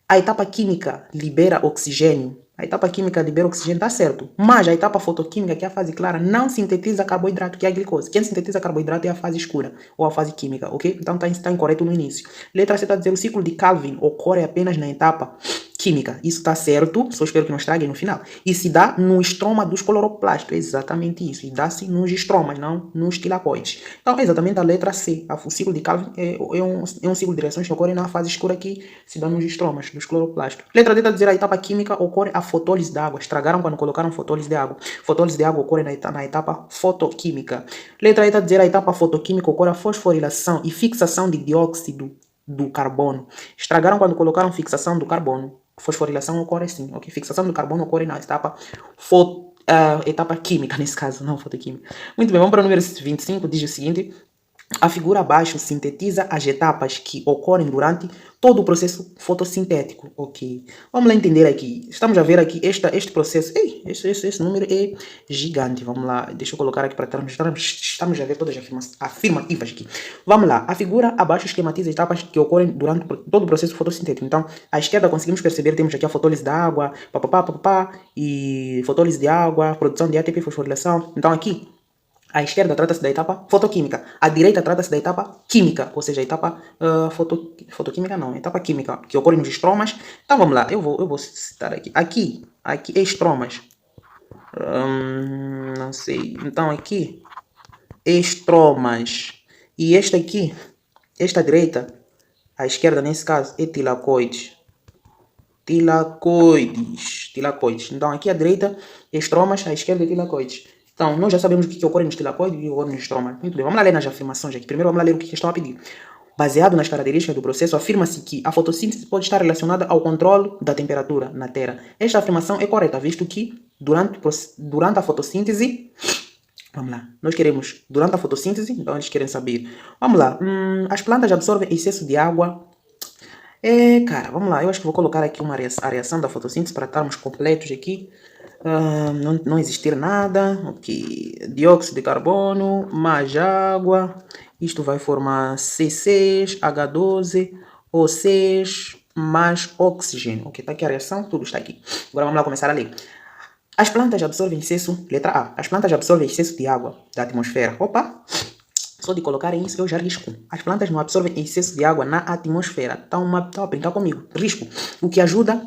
A etapa química libera oxigênio. A etapa química libera oxigênio, tá certo. Mas a etapa fotoquímica, que é a fase clara, não sintetiza carboidrato, que é a glicose. Quem sintetiza carboidrato é a fase escura, ou a fase química, ok? Então está incorreto no início. Letra C está a dizer o ciclo de Calvin ocorre apenas na etapa química. Isso está certo, só espero que não estraguem no final. E se dá no estroma dos cloroplastos, é exatamente isso. E dá-se nos estromas, não nos tilacoides. Então é exatamente a letra C. O ciclo de Calvin é um ciclo de reações que ocorre na fase escura que se dá nos estromas dos cloroplastos. Letra D está a dizer a etapa química ocorre a fotólise da água. Estragaram quando colocaram fotólise de água. Fotólise de água ocorre na etapa fotoquímica. Letra E está a dizer a etapa fotoquímica ocorre a fosforilação e fixação de dióxido do carbono. Estragaram quando colocaram fixação do carbono. Fosforilação ocorre assim, ok? Fixação do carbono ocorre na etapa química, nesse caso, não fotoquímica. Muito bem, vamos para o número 25, diz o seguinte. A figura abaixo sintetiza as etapas que ocorrem durante todo o processo fotossintético, ok? Vamos lá entender aqui. Estamos a ver aqui este processo. Ei, esse número é gigante. Vamos lá, deixa eu colocar aqui para trás. Estamos a ver todas as afirmativas aqui. Vamos lá. A figura abaixo esquematiza as etapas que ocorrem durante todo o processo fotossintético. Então, à esquerda conseguimos perceber, temos aqui a fotólise da água, e fotólise de água, produção de ATP, fosforilação. Então, aqui, à esquerda trata-se da etapa fotoquímica, à direita trata-se da etapa química, ou seja, a etapa fotoquímica não, etapa química, que ocorre nos estromas. Então vamos lá, eu vou citar aqui. Aqui é estromas. Não sei. Então aqui, estromas. E esta aqui, esta direita, à esquerda nesse caso, é tilacoides. Tilacoides. Então aqui à direita, estromas, à esquerda é tilacoides. Então, nós já sabemos o que ocorre nos tilacoides e o que ocorre nos estromas. Muito bem, vamos lá ler nas afirmações aqui. Primeiro vamos lá ler o que estão a pedir. Baseado nas características do processo, afirma-se que a fotossíntese pode estar relacionada ao controle da temperatura na Terra. Esta afirmação é correta, visto que durante a fotossíntese... Vamos lá, nós queremos, durante a fotossíntese, então eles querem saber. Vamos lá, as plantas absorvem excesso de água. Cara, vamos lá, eu acho que vou colocar aqui a reação da fotossíntese para estarmos completos aqui. Não existir nada, ok, dióxido de carbono, mais água, isto vai formar C6, H12, O6, mais oxigênio, ok, tá aqui a reação, tudo está aqui. Agora vamos lá começar a ler. As plantas absorvem excesso, letra A, as plantas absorvem excesso de água da atmosfera, opa, só de colocarem isso eu já risco. As plantas não absorvem excesso de água na atmosfera, estão a brincar comigo, risco, o que ajuda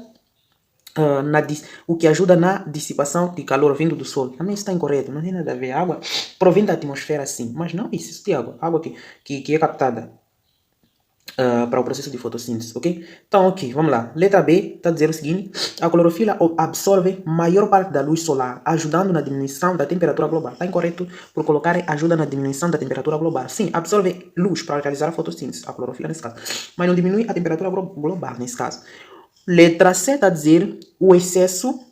na dissipação de calor vindo do sol. Também isso está incorreto, não tem nada a ver. A água provém da atmosfera sim, mas não excesso de água. Água que é captada para o processo de fotossíntese, ok? Então, ok, vamos lá. Letra B está a dizer o seguinte. A clorofila absorve maior parte da luz solar, ajudando na diminuição da temperatura global. Está incorreto por colocar ajuda na diminuição da temperatura global. Sim, absorve luz para realizar a fotossíntese, a clorofila nesse caso. Mas não diminui a temperatura global nesse caso. Letra C está a dizer o excesso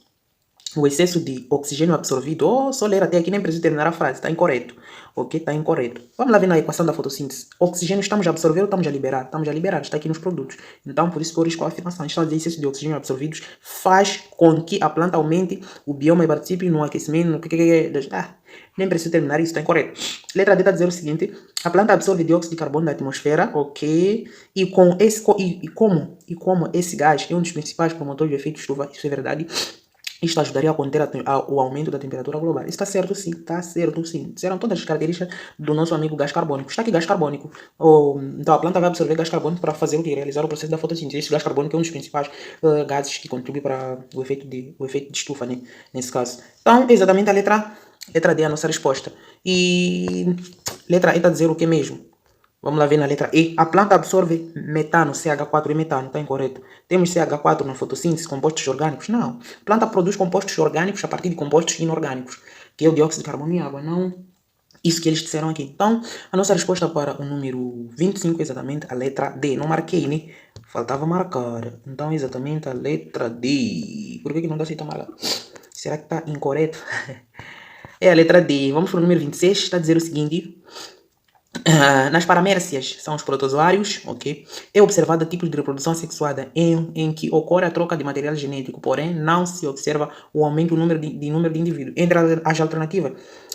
de oxigênio absorvido. Só ler até aqui, nem preciso terminar a frase, está incorreto. Ok, está incorreto. Vamos lá ver na equação da fotossíntese. Oxigênio estamos a absorver ou estamos a liberar? Estamos a liberar, está aqui nos produtos. Então, por isso que eu risco a afirmação. Está a dizer excesso de oxigênio absorvidos faz com que a planta aumente o bioma e participe no aquecimento, nem preciso terminar isso, está incorreto. Letra D está a dizer o seguinte. A planta absorve dióxido de carbono da atmosfera, ok? E como esse gás é um dos principais promotores do efeito estufa, isso é verdade, isto ajudaria a conter o aumento da temperatura global. Isso está certo sim, Disseram todas as características do nosso amigo gás carbônico. Está aqui gás carbônico. Então a planta vai absorver gás carbônico para fazer o que? Realizar o processo da fotossíntese. Esse gás carbônico é um dos principais gases que contribui para o efeito de estufa, né? Nesse caso. Então, exatamente a letra D é a nossa resposta. E letra E está a dizer o que mesmo? Vamos lá ver na letra E. A planta absorve metano, CH4 e metano, está incorreto. Temos CH4 na fotossíntese, compostos orgânicos? Não. A planta produz compostos orgânicos a partir de compostos inorgânicos, que é o dióxido de carbono e água. Não Isso que eles disseram aqui. Então, a nossa resposta para o número 25 é exatamente a letra D. Não marquei, né? Faltava marcar. Então, exatamente a letra D. Por que não dá certo marcar? Será que está incorreto? É a letra D. Vamos para o número 26. Está a dizer o seguinte. Nas paramércias, são os protozoários, ok? É observado tipos de reprodução sexuada em que ocorre a troca de material genético, porém não se observa o aumento do número de indivíduos. Entre as alternativas,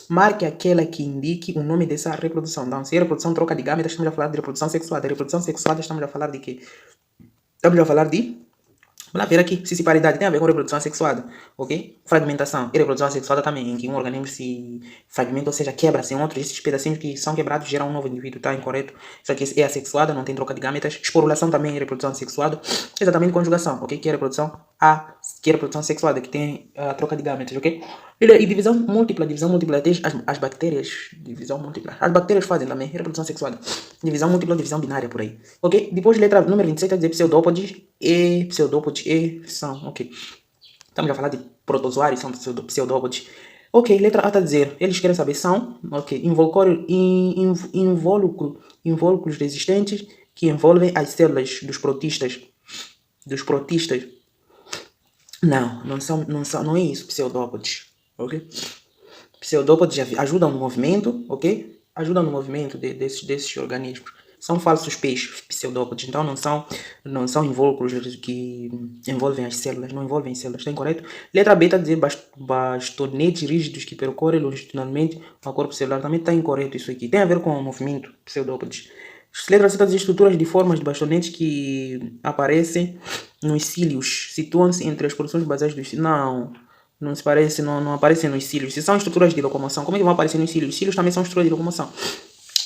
marque aquela que indique o nome dessa reprodução. Então, se é reprodução troca de gametas, estamos a falar de reprodução sexuada. Reprodução sexuada, estamos a falar de quê? Estamos a falar de... Vamos ver aqui, sexualidade tem a ver com reprodução sexuada, ok? Fragmentação e reprodução sexuada também, em que um organismo se fragmenta, ou seja, quebra-se em outros, esses pedacinhos que são quebrados geram um novo indivíduo, tá incorreto? Isso aqui é assexuada, não tem troca de gametas. Esporulação também é reprodução sexuada, exatamente conjugação, ok? Que é reprodução que é reprodução sexuada, que tem a troca de gametas, ok? E divisão múltipla até as bactérias, divisão múltipla. As bactérias fazem também reprodução sexuada. Divisão múltipla, divisão binária por aí, ok? Depois, letra número 27, a dizer pseudópodes são, ok. Estamos a falar de protozoários, são pseudópodes. Ok, letra A está a dizer, eles querem saber são, ok, invólucros resistentes que envolvem as células dos protistas. Não é isso, pseudópodes, ok? Pseudópodes ajudam no movimento, ok? Ajudam no movimento desses organismos. São falsos peixes, pseudópodes, então não são invólucros que envolvem as células, não envolvem células, está incorreto? Letra B está a dizer bastonetes rígidos que percorrem longitudinalmente o corpo celular, também está incorreto isso aqui, tem a ver com o movimento, pseudópodes. Letra C está a dizer estruturas de formas de bastonetes que aparecem nos cílios, situam-se entre as porções basais dos cílios. Não aparecem nos cílios. Se são estruturas de locomoção, como é que vão aparecer nos cílios? Os cílios também são estruturas de locomoção.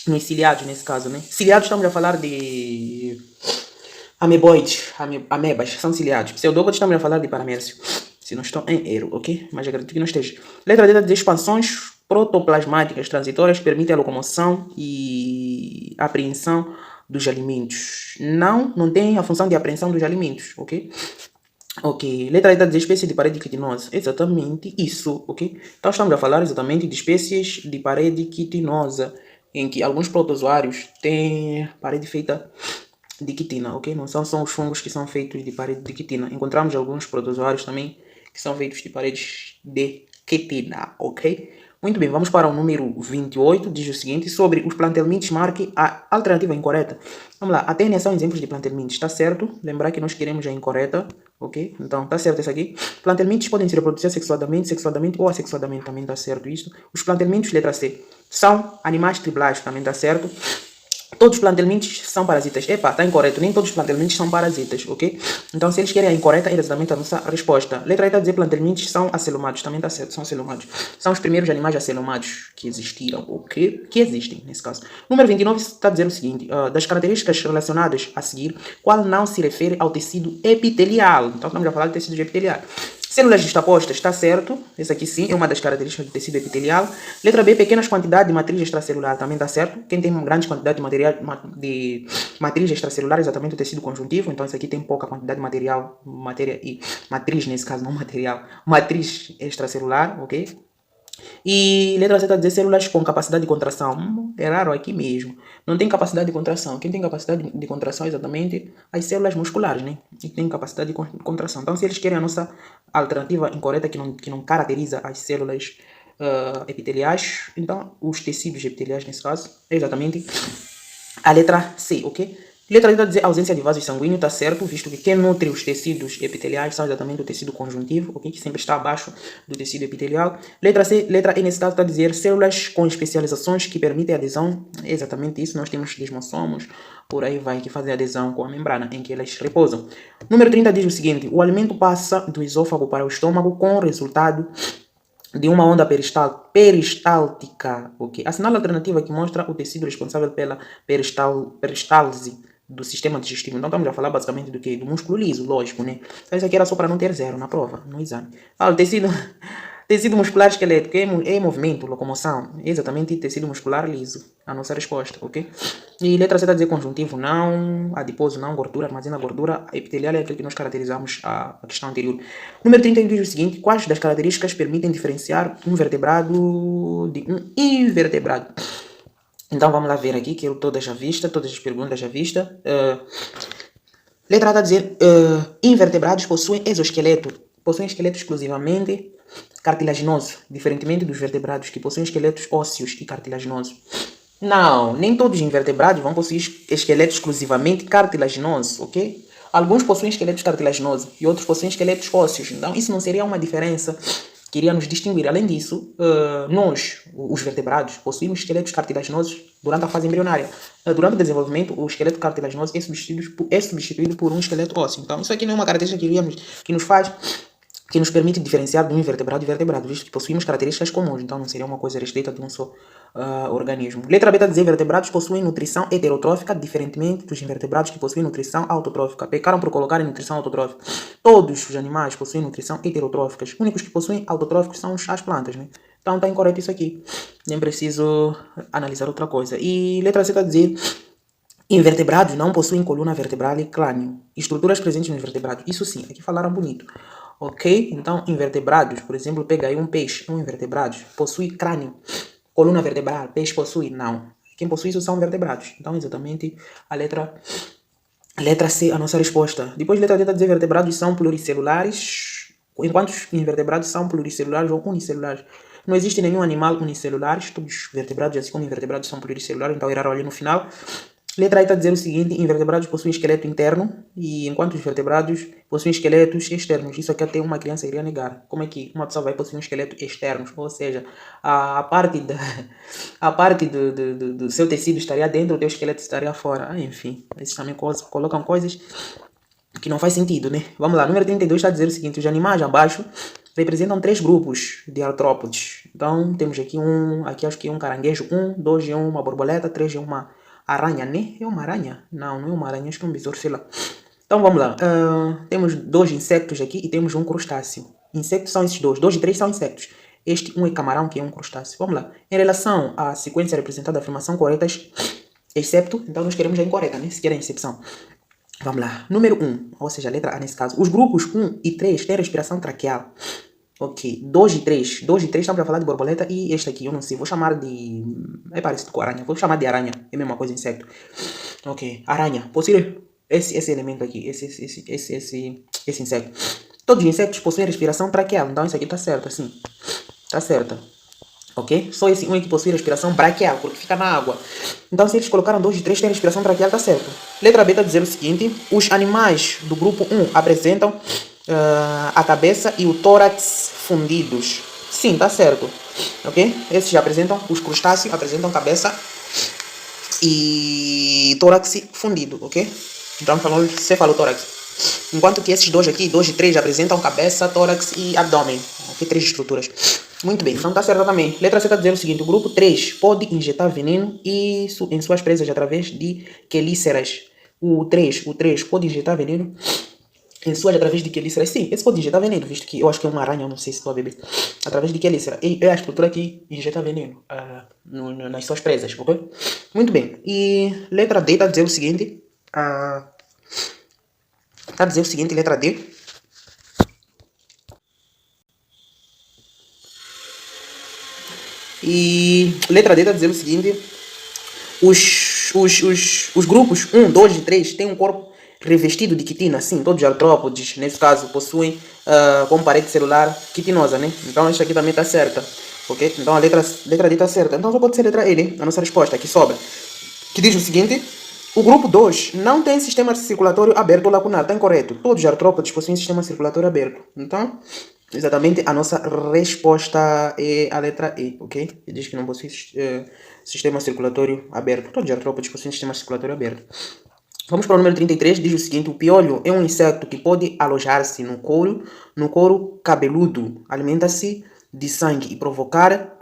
Nos ciliados, nesse caso, né? Ciliados, estamos a falar de ameboides, amebas, são ciliados. Pseudópodes, estamos a falar de paramércio. Se não estou em erro, ok? Mas acredito que não esteja. Letra D de expansões protoplasmáticas transitórias que permitem a locomoção e apreensão dos alimentos. Não tem a função de apreensão dos alimentos, ok? Ok, letra E de espécie de parede quitinosa. Exatamente isso, ok? Então estamos a falar exatamente de espécies de parede quitinosa, em que alguns protozoários têm parede feita de quitina, ok? Não são só os fungos que são feitos de parede de quitina. Encontramos alguns protozoários também que são feitos de paredes de quitina, ok? Muito bem, vamos para o número 28, diz o seguinte, sobre os plantelmintes, marque a alternativa incorreta. Vamos lá, a tênia são exemplos de plantelmintes, está certo? Lembrar que nós queremos a incorreta, ok? Então, está certo isso aqui. Plantelmintes podem se reproduzir sexuadamente ou assexuadamente, também está certo isso. Os plantelmintes, letra C, são animais tribulares, também está certo. Todos os plantelmintes são parasitas. Epa, está incorreto. Nem todos os plantelmintes são parasitas, ok? Então, se eles querem a incorreta, é exatamente a nossa resposta. Letra E está a dizer plantelmintes são acelumados. Também está certo, são acelumados. São os primeiros animais acelumados que existiram, ok? Que existem, nesse caso. Número 29 está a dizer o seguinte. Das características relacionadas a seguir, qual não se refere ao tecido epitelial? Então, estamos a falar de tecido epitelial. Células justapostas, está certo. Essa aqui sim é uma das características do tecido epitelial. Letra B, pequenas quantidades de matriz extracelular, também está certo. Quem tem grande quantidade de matriz extracelular, exatamente o tecido conjuntivo. Então, isso aqui tem pouca quantidade de matriz nesse caso, não material, matriz extracelular, ok? E letra C está a dizer células com capacidade de contração. É raro aqui mesmo. Não tem capacidade de contração. Quem tem capacidade de contração é exatamente as células musculares, né? E tem capacidade de contração. Então, se eles querem a nossa alternativa incorreta, que não caracteriza as células epiteliais, então os tecidos epiteliais, nesse caso, é exatamente a letra C, ok? Letra D está a dizer ausência de vasos sanguíneos, está certo, visto que quem nutre os tecidos epiteliais são exatamente o tecido conjuntivo, ok? Que sempre está abaixo do tecido epitelial. Letra E nesse caso está a dizer células com especializações que permitem adesão, é exatamente isso, nós temos desmossomos, por aí vai, que fazem adesão com a membrana em que elas repousam. Número 30 diz o seguinte, o alimento passa do esôfago para o estômago com o resultado de uma onda peristáltica, ok? Assinala a alternativa que mostra o tecido responsável pela peristálise do sistema digestivo. Então estamos a falar basicamente do músculo liso, lógico, né? Então isso aqui era só para não ter zero na prova, no exame. O tecido Tecido muscular esquelético é movimento, locomoção. É exatamente tecido muscular liso. A nossa resposta, ok? E letra C está a dizer conjuntivo não, adiposo não, gordura, armazena gordura, epitelial é aquilo que nós caracterizamos a questão anterior. Número 31 diz o seguinte: quais das características permitem diferenciar um vertebrado de um invertebrado? Então vamos lá ver aqui, que eu todas já vista, todas as perguntas já vista. Letra A está a dizer invertebrados possuem exoesqueleto, possuem esqueleto exclusivamente cartilaginoso, diferentemente dos vertebrados que possuem esqueletos ósseos e cartilaginosos. Não, nem todos os invertebrados vão possuir esqueleto exclusivamente cartilaginoso, ok? Alguns possuem esqueletos cartilaginosos e outros possuem esqueletos ósseos. Então, isso não seria uma diferença que iria nos distinguir. Além disso, nós, os vertebrados, possuímos esqueletos cartilaginosos durante a fase embrionária. Durante o desenvolvimento, o esqueleto cartilaginoso é substituído por um esqueleto ósseo. Então, isso aqui não é uma característica que nos permite diferenciar de um invertebrado e vertebrado, visto que possuímos características comuns, então não seria uma coisa restrita de um só organismo. Letra B está a dizer: vertebrados possuem nutrição heterotrófica, diferentemente dos invertebrados que possuem nutrição autotrófica. Pecaram por colocar em nutrição autotrófica. Todos os animais possuem nutrição heterotrófica. Os únicos que possuem autotróficos são as plantas, né? Então está incorreto isso aqui. Nem preciso analisar outra coisa. E letra C está a dizer: invertebrados não possuem coluna vertebral e crânio. Estruturas presentes nos vertebrados. Isso sim, aqui falaram bonito. Ok? Então, invertebrados, por exemplo, pega aí um peixe, um invertebrado, possui crânio, coluna vertebral, peixe possui? Não. Quem possui isso são vertebrados. Então, exatamente a letra C, a nossa resposta. Depois, letra D está a dizer: vertebrados são pluricelulares, enquanto os invertebrados são pluricelulares ou unicelulares. Não existe nenhum animal unicelular, todos os vertebrados, assim como invertebrados, são pluricelulares, então erraram ali no final. Letra A está a dizer o seguinte: invertebrados possuem esqueleto interno, e enquanto os vertebrados possuem esqueletos externos. Isso aqui até uma criança iria negar. Como é que uma pessoa vai possuir um esqueleto externo? Ou seja, a parte do seu tecido estaria dentro, o teu esqueleto estaria fora. Enfim, esses também colocam coisas que não faz sentido, né? Vamos lá, número 32 está a dizer o seguinte: os animais abaixo representam 3 grupos de artrópodes. Então, temos aqui aqui acho que é um caranguejo, 2 é uma borboleta, 3 é uma aranha, né? É uma aranha? Não, não é uma aranha, acho que é um besouro, sei lá. Então vamos lá. Temos 2 insetos aqui e temos um crustáceo. Insetos são esses 2 e 3 são insetos. Este é camarão, que é um crustáceo. Vamos lá. Em relação à sequência representada, afirmação corretas, excepto, então nós queremos a incorreta, né? Se quer a excepção. Vamos lá. Número 1, ou seja, a letra A nesse caso. Os grupos 1 e 3 têm respiração traqueal. Ok, 2 e 3 estão para falar de borboleta, e este aqui, eu não sei, vou chamar de... é parecido com aranha, vou chamar de aranha, é a mesma coisa, inseto. Ok, aranha, possível esse elemento aqui, esse inseto. Todos os insetos possuem respiração traqueal, então isso aqui tá certo, assim, tá certo. Ok? Só esse um é que possui respiração braquial, porque fica na água. Então, se eles colocaram 2 e 3 têm respiração braquial, tá certo. Letra B está dizendo o seguinte: os animais do grupo 1 apresentam a cabeça e o tórax fundidos. Sim, tá certo. Ok? Esses já apresentam, os crustáceos apresentam cabeça e tórax fundido, ok? Então, falando cefalotórax. Enquanto que esses 2 aqui, 2 e 3, apresentam cabeça, tórax e abdômen. Ok? 3 estruturas. Muito bem, então tá certo também. Letra C está dizendo o seguinte: o grupo 3 pode injetar veneno em suas presas através de quelíceras. O 3 pode injetar veneno em suas através de quelíceras. Sim, esse pode injetar veneno, visto que eu acho que é uma aranha, eu não sei se estou a beber. Através de quelícera. É a estrutura que injeta veneno nas suas presas, ok? Muito bem. E letra D está a dizer o seguinte: letra D. E letra D está dizendo o seguinte: os grupos 1, 2 e 3 têm um corpo revestido de quitina. Sim, todos os artrópodes, nesse caso, possuem como parede celular quitinosa, né? Então, isso aqui também está certa, ok? Então, a letra D está certa. Então, só pode ser a letra E, né? A nossa resposta, que sobra. Que diz o seguinte: o grupo 2 não tem sistema circulatório aberto ou lacunar. Está incorreto. Todos os artrópodes possuem sistema circulatório aberto. Então, exatamente, a nossa resposta é a letra E, ok? Ele diz que não possui sistema circulatório aberto. Todos os artrópodes possuem sistema circulatório aberto. Vamos para o número 33, diz o seguinte: o piolho é um inseto que pode alojar-se no couro cabeludo, alimenta-se de sangue e provocar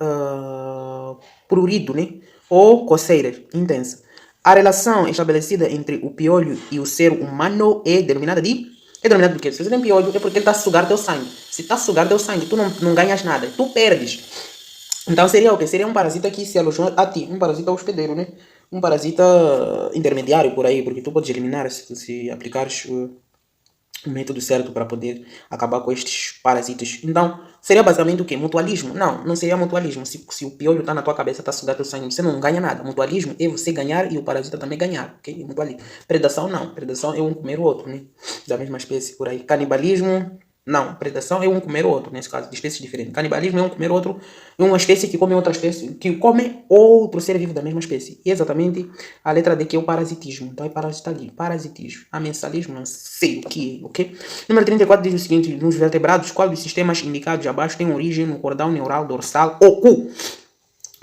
prurido, né? Ou coceira intensa. A relação estabelecida entre o piolho e o ser humano é denominada de É denominado por quê? Se você tem piolho, é porque ele está a sugar teu sangue. Se está a sugar teu sangue, tu não ganhas nada, tu perdes. Então seria o quê? Seria um parasita que se alojou a ti, um parasita hospedeiro, né? Um parasita intermediário por aí, porque tu podes eliminar se aplicares o método certo para poder acabar com estes parasitas. Então, seria basicamente o quê? Mutualismo? Não seria mutualismo. Se o piolho está na tua cabeça, está sugando teu sangue, você não ganha nada. Mutualismo é você ganhar e o parasita também ganhar, ok? Mutualismo. Predação, não. Predação é um comer o outro, né? Da mesma espécie por aí. Canibalismo, não. Predação é um comer o outro, nesse caso, de espécies diferentes. Canibalismo é um comer outro, é uma espécie que come outra espécie, que come outro ser vivo da mesma espécie. E exatamente a letra D que é o parasitismo. Então é parasitismo. Amensalismo, não sei o que é, ok? Número 34 diz o seguinte: nos vertebrados, qual dos sistemas indicados abaixo tem origem no cordão neural dorsal oco?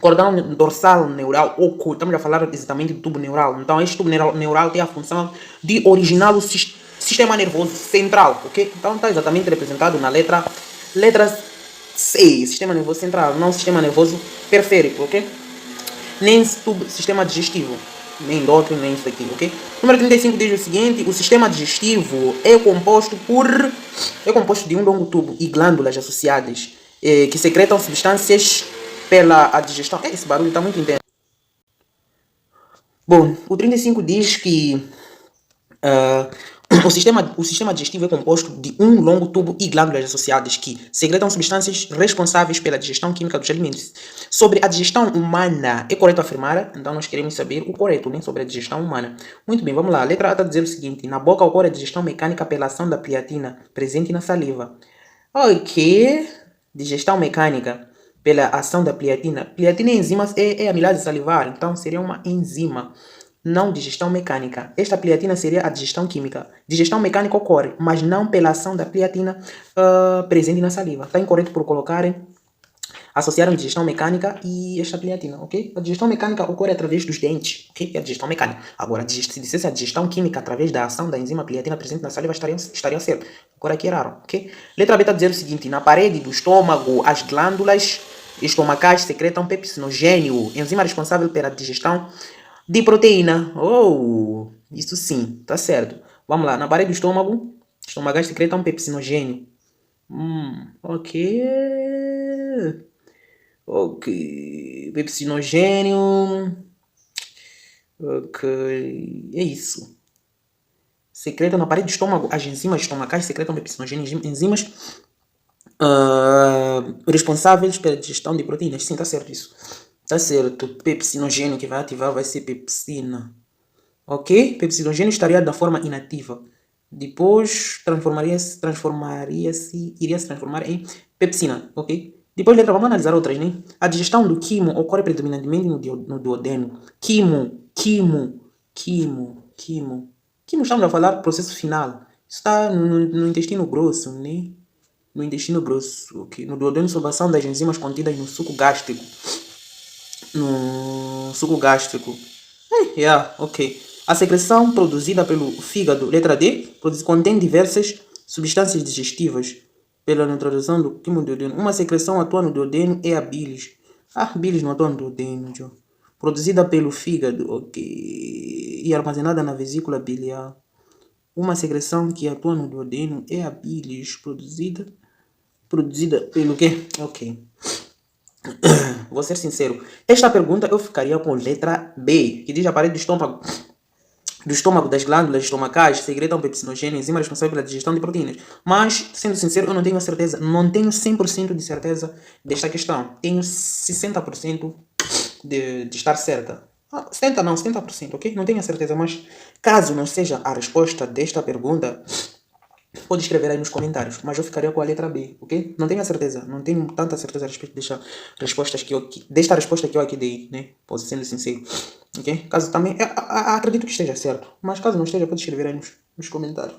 Cordão dorsal neural oco. Estamos a falar exatamente do tubo neural. Então este tubo neural tem a função de originar o sistema nervoso central, ok? Então está exatamente representado na letra C, sistema nervoso central, não sistema nervoso periférico, ok? Nem sistema digestivo, nem endócrino, nem isso aqui, ok? Número 35 diz o seguinte: o sistema digestivo é composto de um longo tubo e glândulas associadas que secretam substâncias pela digestão. Esse barulho está muito intenso. Bom, o 35 diz que o sistema digestivo é composto de um longo tubo e glândulas associadas que secretam substâncias responsáveis pela digestão química dos alimentos. Sobre a digestão humana, é correto afirmar? Então nós queremos saber o correto, né, sobre a digestão humana. Muito bem, vamos lá. A letra A está a dizer o seguinte: na boca ocorre a digestão mecânica pela ação da creatina presente na saliva. Ok. Digestão mecânica pela ação da creatina. Creatina é enzima, é amilase salivar, então seria uma enzima. Não digestão mecânica. Esta creatina seria a digestão química. Digestão mecânica ocorre, mas não pela ação da creatina presente na saliva. Está incorreto por associaram digestão mecânica e esta creatina, ok? A digestão mecânica ocorre através dos dentes, ok? É a digestão mecânica. Agora, se dissesse a digestão química através da ação da enzima creatina presente na saliva, estaria certo. Agora aqui erraram, ok? Letra B está a dizer o seguinte: na parede do estômago, as glândulas estomacais secretam pepsinogênio, enzima responsável pela digestão de proteína. Oh, isso sim, tá certo. Vamos lá, na parede do estômago, estomacais secretam pepsinogênio. Ok. Ok. Pepsinogênio. Ok. É isso. Secretam na parede do estômago. As enzimas estomacais secretam pepsinogênio. Enzimas responsáveis pela digestão de proteínas. Sim, tá certo isso. Tá certo. Pepsinogênio que vai ativar vai ser pepsina. Ok? Pepsinogênio estaria da forma inativa. Depois iria se transformar em pepsina, ok? Depois, letra, vamos analisar outras, né? A digestão do quimo ocorre predominantemente no duodeno. Quimo, estamos a falar do processo final. Isso está no intestino grosso, né? No intestino grosso, ok? No duodeno, sob a ação das enzimas contidas no suco gástrico. Ok. A secreção produzida pelo fígado, letra D, contém diversas substâncias digestivas pela neutralização do quimoduodeno. Uma secreção atua no duodeno é a bilis. Bilis não atua no duodeno, Joe. Produzida pelo fígado, ok. E armazenada na vesícula biliar. Uma secreção que atua no duodeno é a bilis, produzida pelo quê? Ok. Vou ser sincero. Esta pergunta eu ficaria com letra B, que diz a parede do estômago das glândulas estomacais secretam pepsinogênio, enzima responsável pela digestão de proteínas. Mas, sendo sincero, eu não tenho certeza, não tenho 100% de certeza desta questão. Tenho 60% de estar certa. 70%, ok? Não tenho a certeza, mas caso não seja a resposta desta pergunta, pode escrever aí nos comentários, mas eu ficaria com a letra B, ok? Não tenho a certeza, não tenho tanta certeza a respeito desta resposta que eu aqui dei, né? Posso sendo sincero, ok? Caso também, acredito que esteja certo, mas caso não esteja, pode escrever aí nos comentários,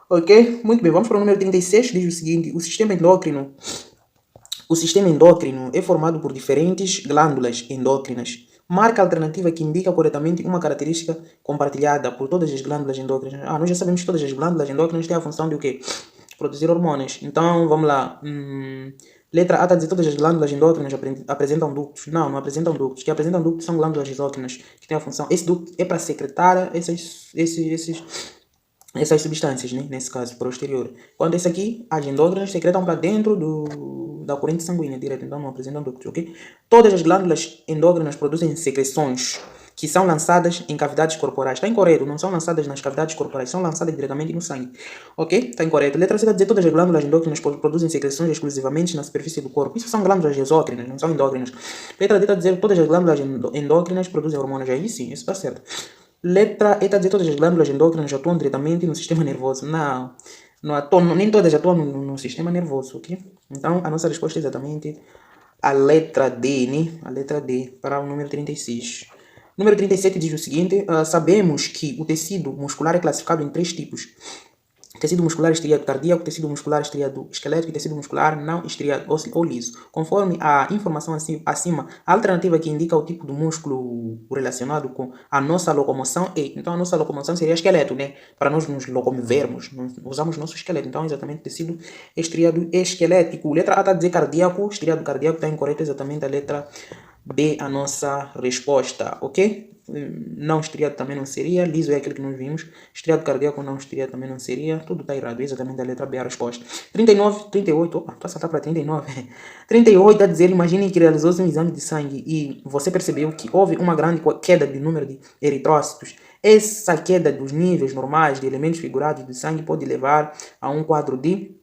ok? Muito bem, vamos para o número 36, diz o seguinte: o sistema endócrino é formado por diferentes glândulas endócrinas. Marca alternativa que indica corretamente uma característica compartilhada por todas as glândulas endócrinas. Nós já sabemos que todas as glândulas endócrinas têm a função de o quê? Produzir hormônios. Então, vamos lá. Letra A está a dizer todas as glândulas endócrinas apresentam ductos. Não apresentam ductos. Que apresentam ductos são glândulas exócrinas, que têm a função. Esse ducto é para secretar esses essas substâncias, né? Nesse caso, para o exterior. Quando esse aqui, as endócrinas secretam para dentro da corrente sanguínea direto, então não apresentam ductos, ok? Todas as glândulas endócrinas produzem secreções que são lançadas em cavidades corporais. Está incorreto, não são lançadas nas cavidades corporais, são lançadas diretamente no sangue, ok? Está incorreto. Letra C está dizer todas as glândulas endócrinas produzem secreções exclusivamente na superfície do corpo. Isso são glândulas exócrinas, não são endócrinas. Letra D está dizer todas as glândulas endócrinas produzem hormônios. Aí sim, isso está certo. Letra E está dizer todas as glândulas endócrinas atuam diretamente no sistema nervoso. Não atuam, nem todas atuam no sistema nervoso, ok? Então, a nossa resposta é exatamente a letra D, né? A letra D, para o número 36. Número 37 diz o seguinte, sabemos que o tecido muscular é classificado em 3 tipos. Tecido muscular estriado cardíaco, tecido muscular estriado esquelético e tecido muscular não estriado ou liso. Conforme a informação acima, a alternativa que indica o tipo do músculo relacionado com a nossa locomoção é, então a nossa locomoção seria esqueleto, né? Para nós nos locomovermos, usamos nosso esqueleto. Então, exatamente, tecido estriado esquelético. Letra A está a dizer cardíaco, estriado cardíaco está incorreto, exatamente a letra B, a nossa resposta, ok? Não estriado também não seria, liso é aquele que nós vimos, estriado cardíaco não estriado também não seria, tudo está errado, exatamente a letra B a resposta. 39, 38, opa, estou a saltar para 39. 38 está a dizer, imagine que realizou-se um exame de sangue e você percebeu que houve uma grande queda de número de eritrócitos. Essa queda dos níveis normais de elementos figurados do sangue pode levar a um quadro de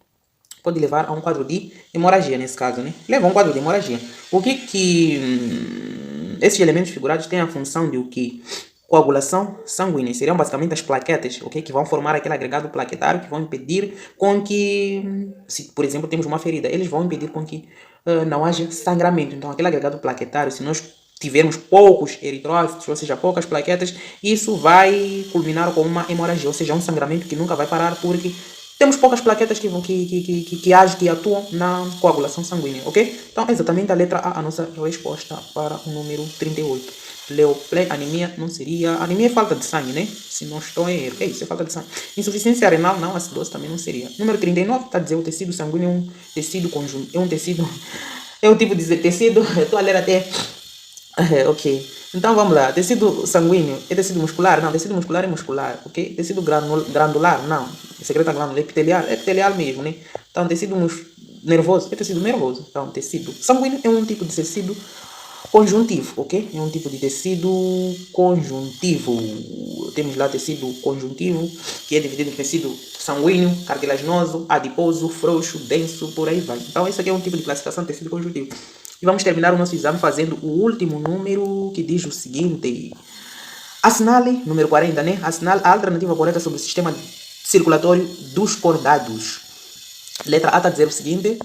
hemorragia, nesse caso, né? Leva a um quadro de hemorragia. O que esses elementos figurados têm a função de o que? Coagulação sanguínea. Seriam basicamente as plaquetas, ok? Que vão formar aquele agregado plaquetário que vão impedir com que, se por exemplo temos uma ferida, eles vão impedir com que não haja sangramento. Então aquele agregado plaquetário, se nós tivermos poucos eritrócitos, ou seja, poucas plaquetas, isso vai culminar com uma hemorragia, ou seja, um sangramento que nunca vai parar porque temos poucas plaquetas que atuam na coagulação sanguínea, ok? Então, exatamente a letra A nossa resposta para o número 38. Leoplé, anemia não seria... Anemia é falta de sangue, né? Se não estou em erro. É isso, é falta de sangue. Insuficiência renal, não. Acidose também não seria. Número 39 está a dizer o tecido sanguíneo é um tecido conjunto. É um tecido... É um tipo de tecido... Estou a ler até... ok. Então vamos lá. Tecido sanguíneo é tecido muscular? Não, tecido muscular é muscular, ok? Tecido granular? Não. Secreta glândula epitelial? É epitelial mesmo, né? Então tecido nervoso? É tecido nervoso. Então tecido sanguíneo é um tipo de tecido conjuntivo, ok? É um tipo de tecido conjuntivo. Temos lá tecido conjuntivo, que é dividido em tecido sanguíneo, cartilaginoso, adiposo, frouxo, denso, por aí vai. Então esse aqui é um tipo de classificação de tecido conjuntivo. E vamos terminar o nosso exame fazendo o último número, que diz o seguinte. Assinale, número 40, né? Assinale a alternativa correta sobre o sistema circulatório dos cordados. Letra A está a dizer o seguinte.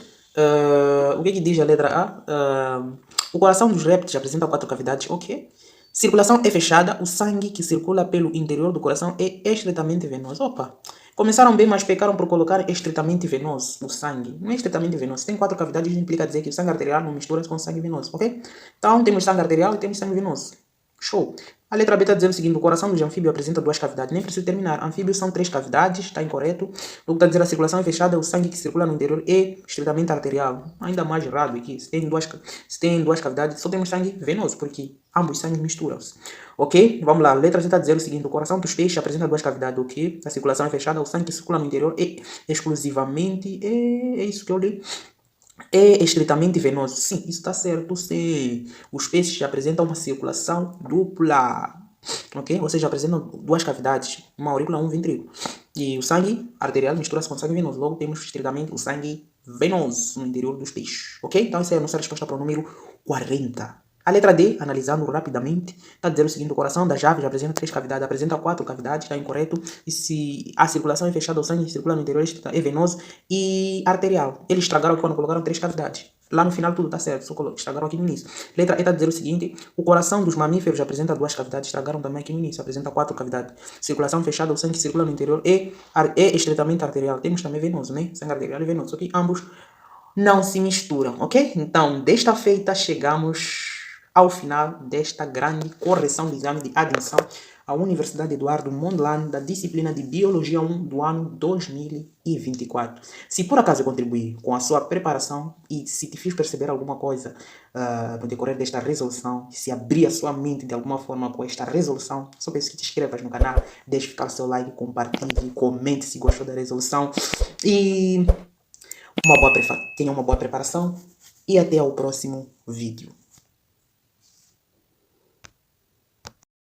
O que diz a letra A? O coração dos répteis apresenta 4 cavidades, ok? Circulação é fechada, o sangue que circula pelo interior do coração é estritamente venoso. Opa! Começaram bem, mas pecaram por colocar estritamente venoso o sangue. Não é estritamente venoso. Se tem 4 cavidades, implica dizer que o sangue arterial não mistura-se com o sangue venoso, ok? Então, temos sangue arterial e temos sangue venoso. Show! A letra B está dizendo o seguinte, o coração dos anfíbios apresenta 2 cavidades. Nem preciso terminar. Anfíbios são 3 cavidades, está incorreto. O que está dizendo a circulação é fechada, o sangue que circula no interior é estritamente arterial. Ainda mais errado aqui. Se tem duas cavidades, só temos sangue venoso, porque ambos sangues misturam-se. Ok? Vamos lá. A letra C está dizendo o seguinte, o coração dos peixes apresenta 2 cavidades, ok? A circulação é fechada, o sangue que circula no interior é exclusivamente... É isso que eu li. É estritamente venoso. Sim, isso está certo, sim. Os peixes apresentam uma circulação dupla, ok? Ou seja, apresentam 2 cavidades, uma aurícula e um ventrículo. E o sangue arterial mistura-se com o sangue venoso. Logo temos estritamente o sangue venoso no interior dos peixes, ok? Então essa é a nossa resposta para o número 40. A letra D, analisando rapidamente, está dizendo o seguinte, o coração das aves apresenta 3 cavidades, apresenta 4 cavidades, está incorreto, e se a circulação é fechada, o sangue circula no interior é venoso e arterial. Eles estragaram aqui quando colocaram 3 cavidades. Lá no final tudo está certo, só estragaram aqui no início. Letra E está dizendo o seguinte, o coração dos mamíferos apresenta 2 cavidades, estragaram também aqui no início, apresenta 4 cavidades. Circulação fechada, o sangue circula no interior é estritamente arterial. Temos também venoso, né? Sangue arterial e venoso, ok? Ambos não se misturam, ok? Então, desta feita, chegamos ao final desta grande correção do exame de admissão à Universidade Eduardo Mondlane da disciplina de Biologia 1 do ano 2024. Se por acaso eu contribuir com a sua preparação e se te fiz perceber alguma coisa no decorrer desta resolução, se abrir a sua mente de alguma forma com esta resolução, só peço que te inscrevas no canal, deixe ficar o seu like, compartilhe, comente se gostou da resolução e tenha uma boa preparação e até ao próximo vídeo.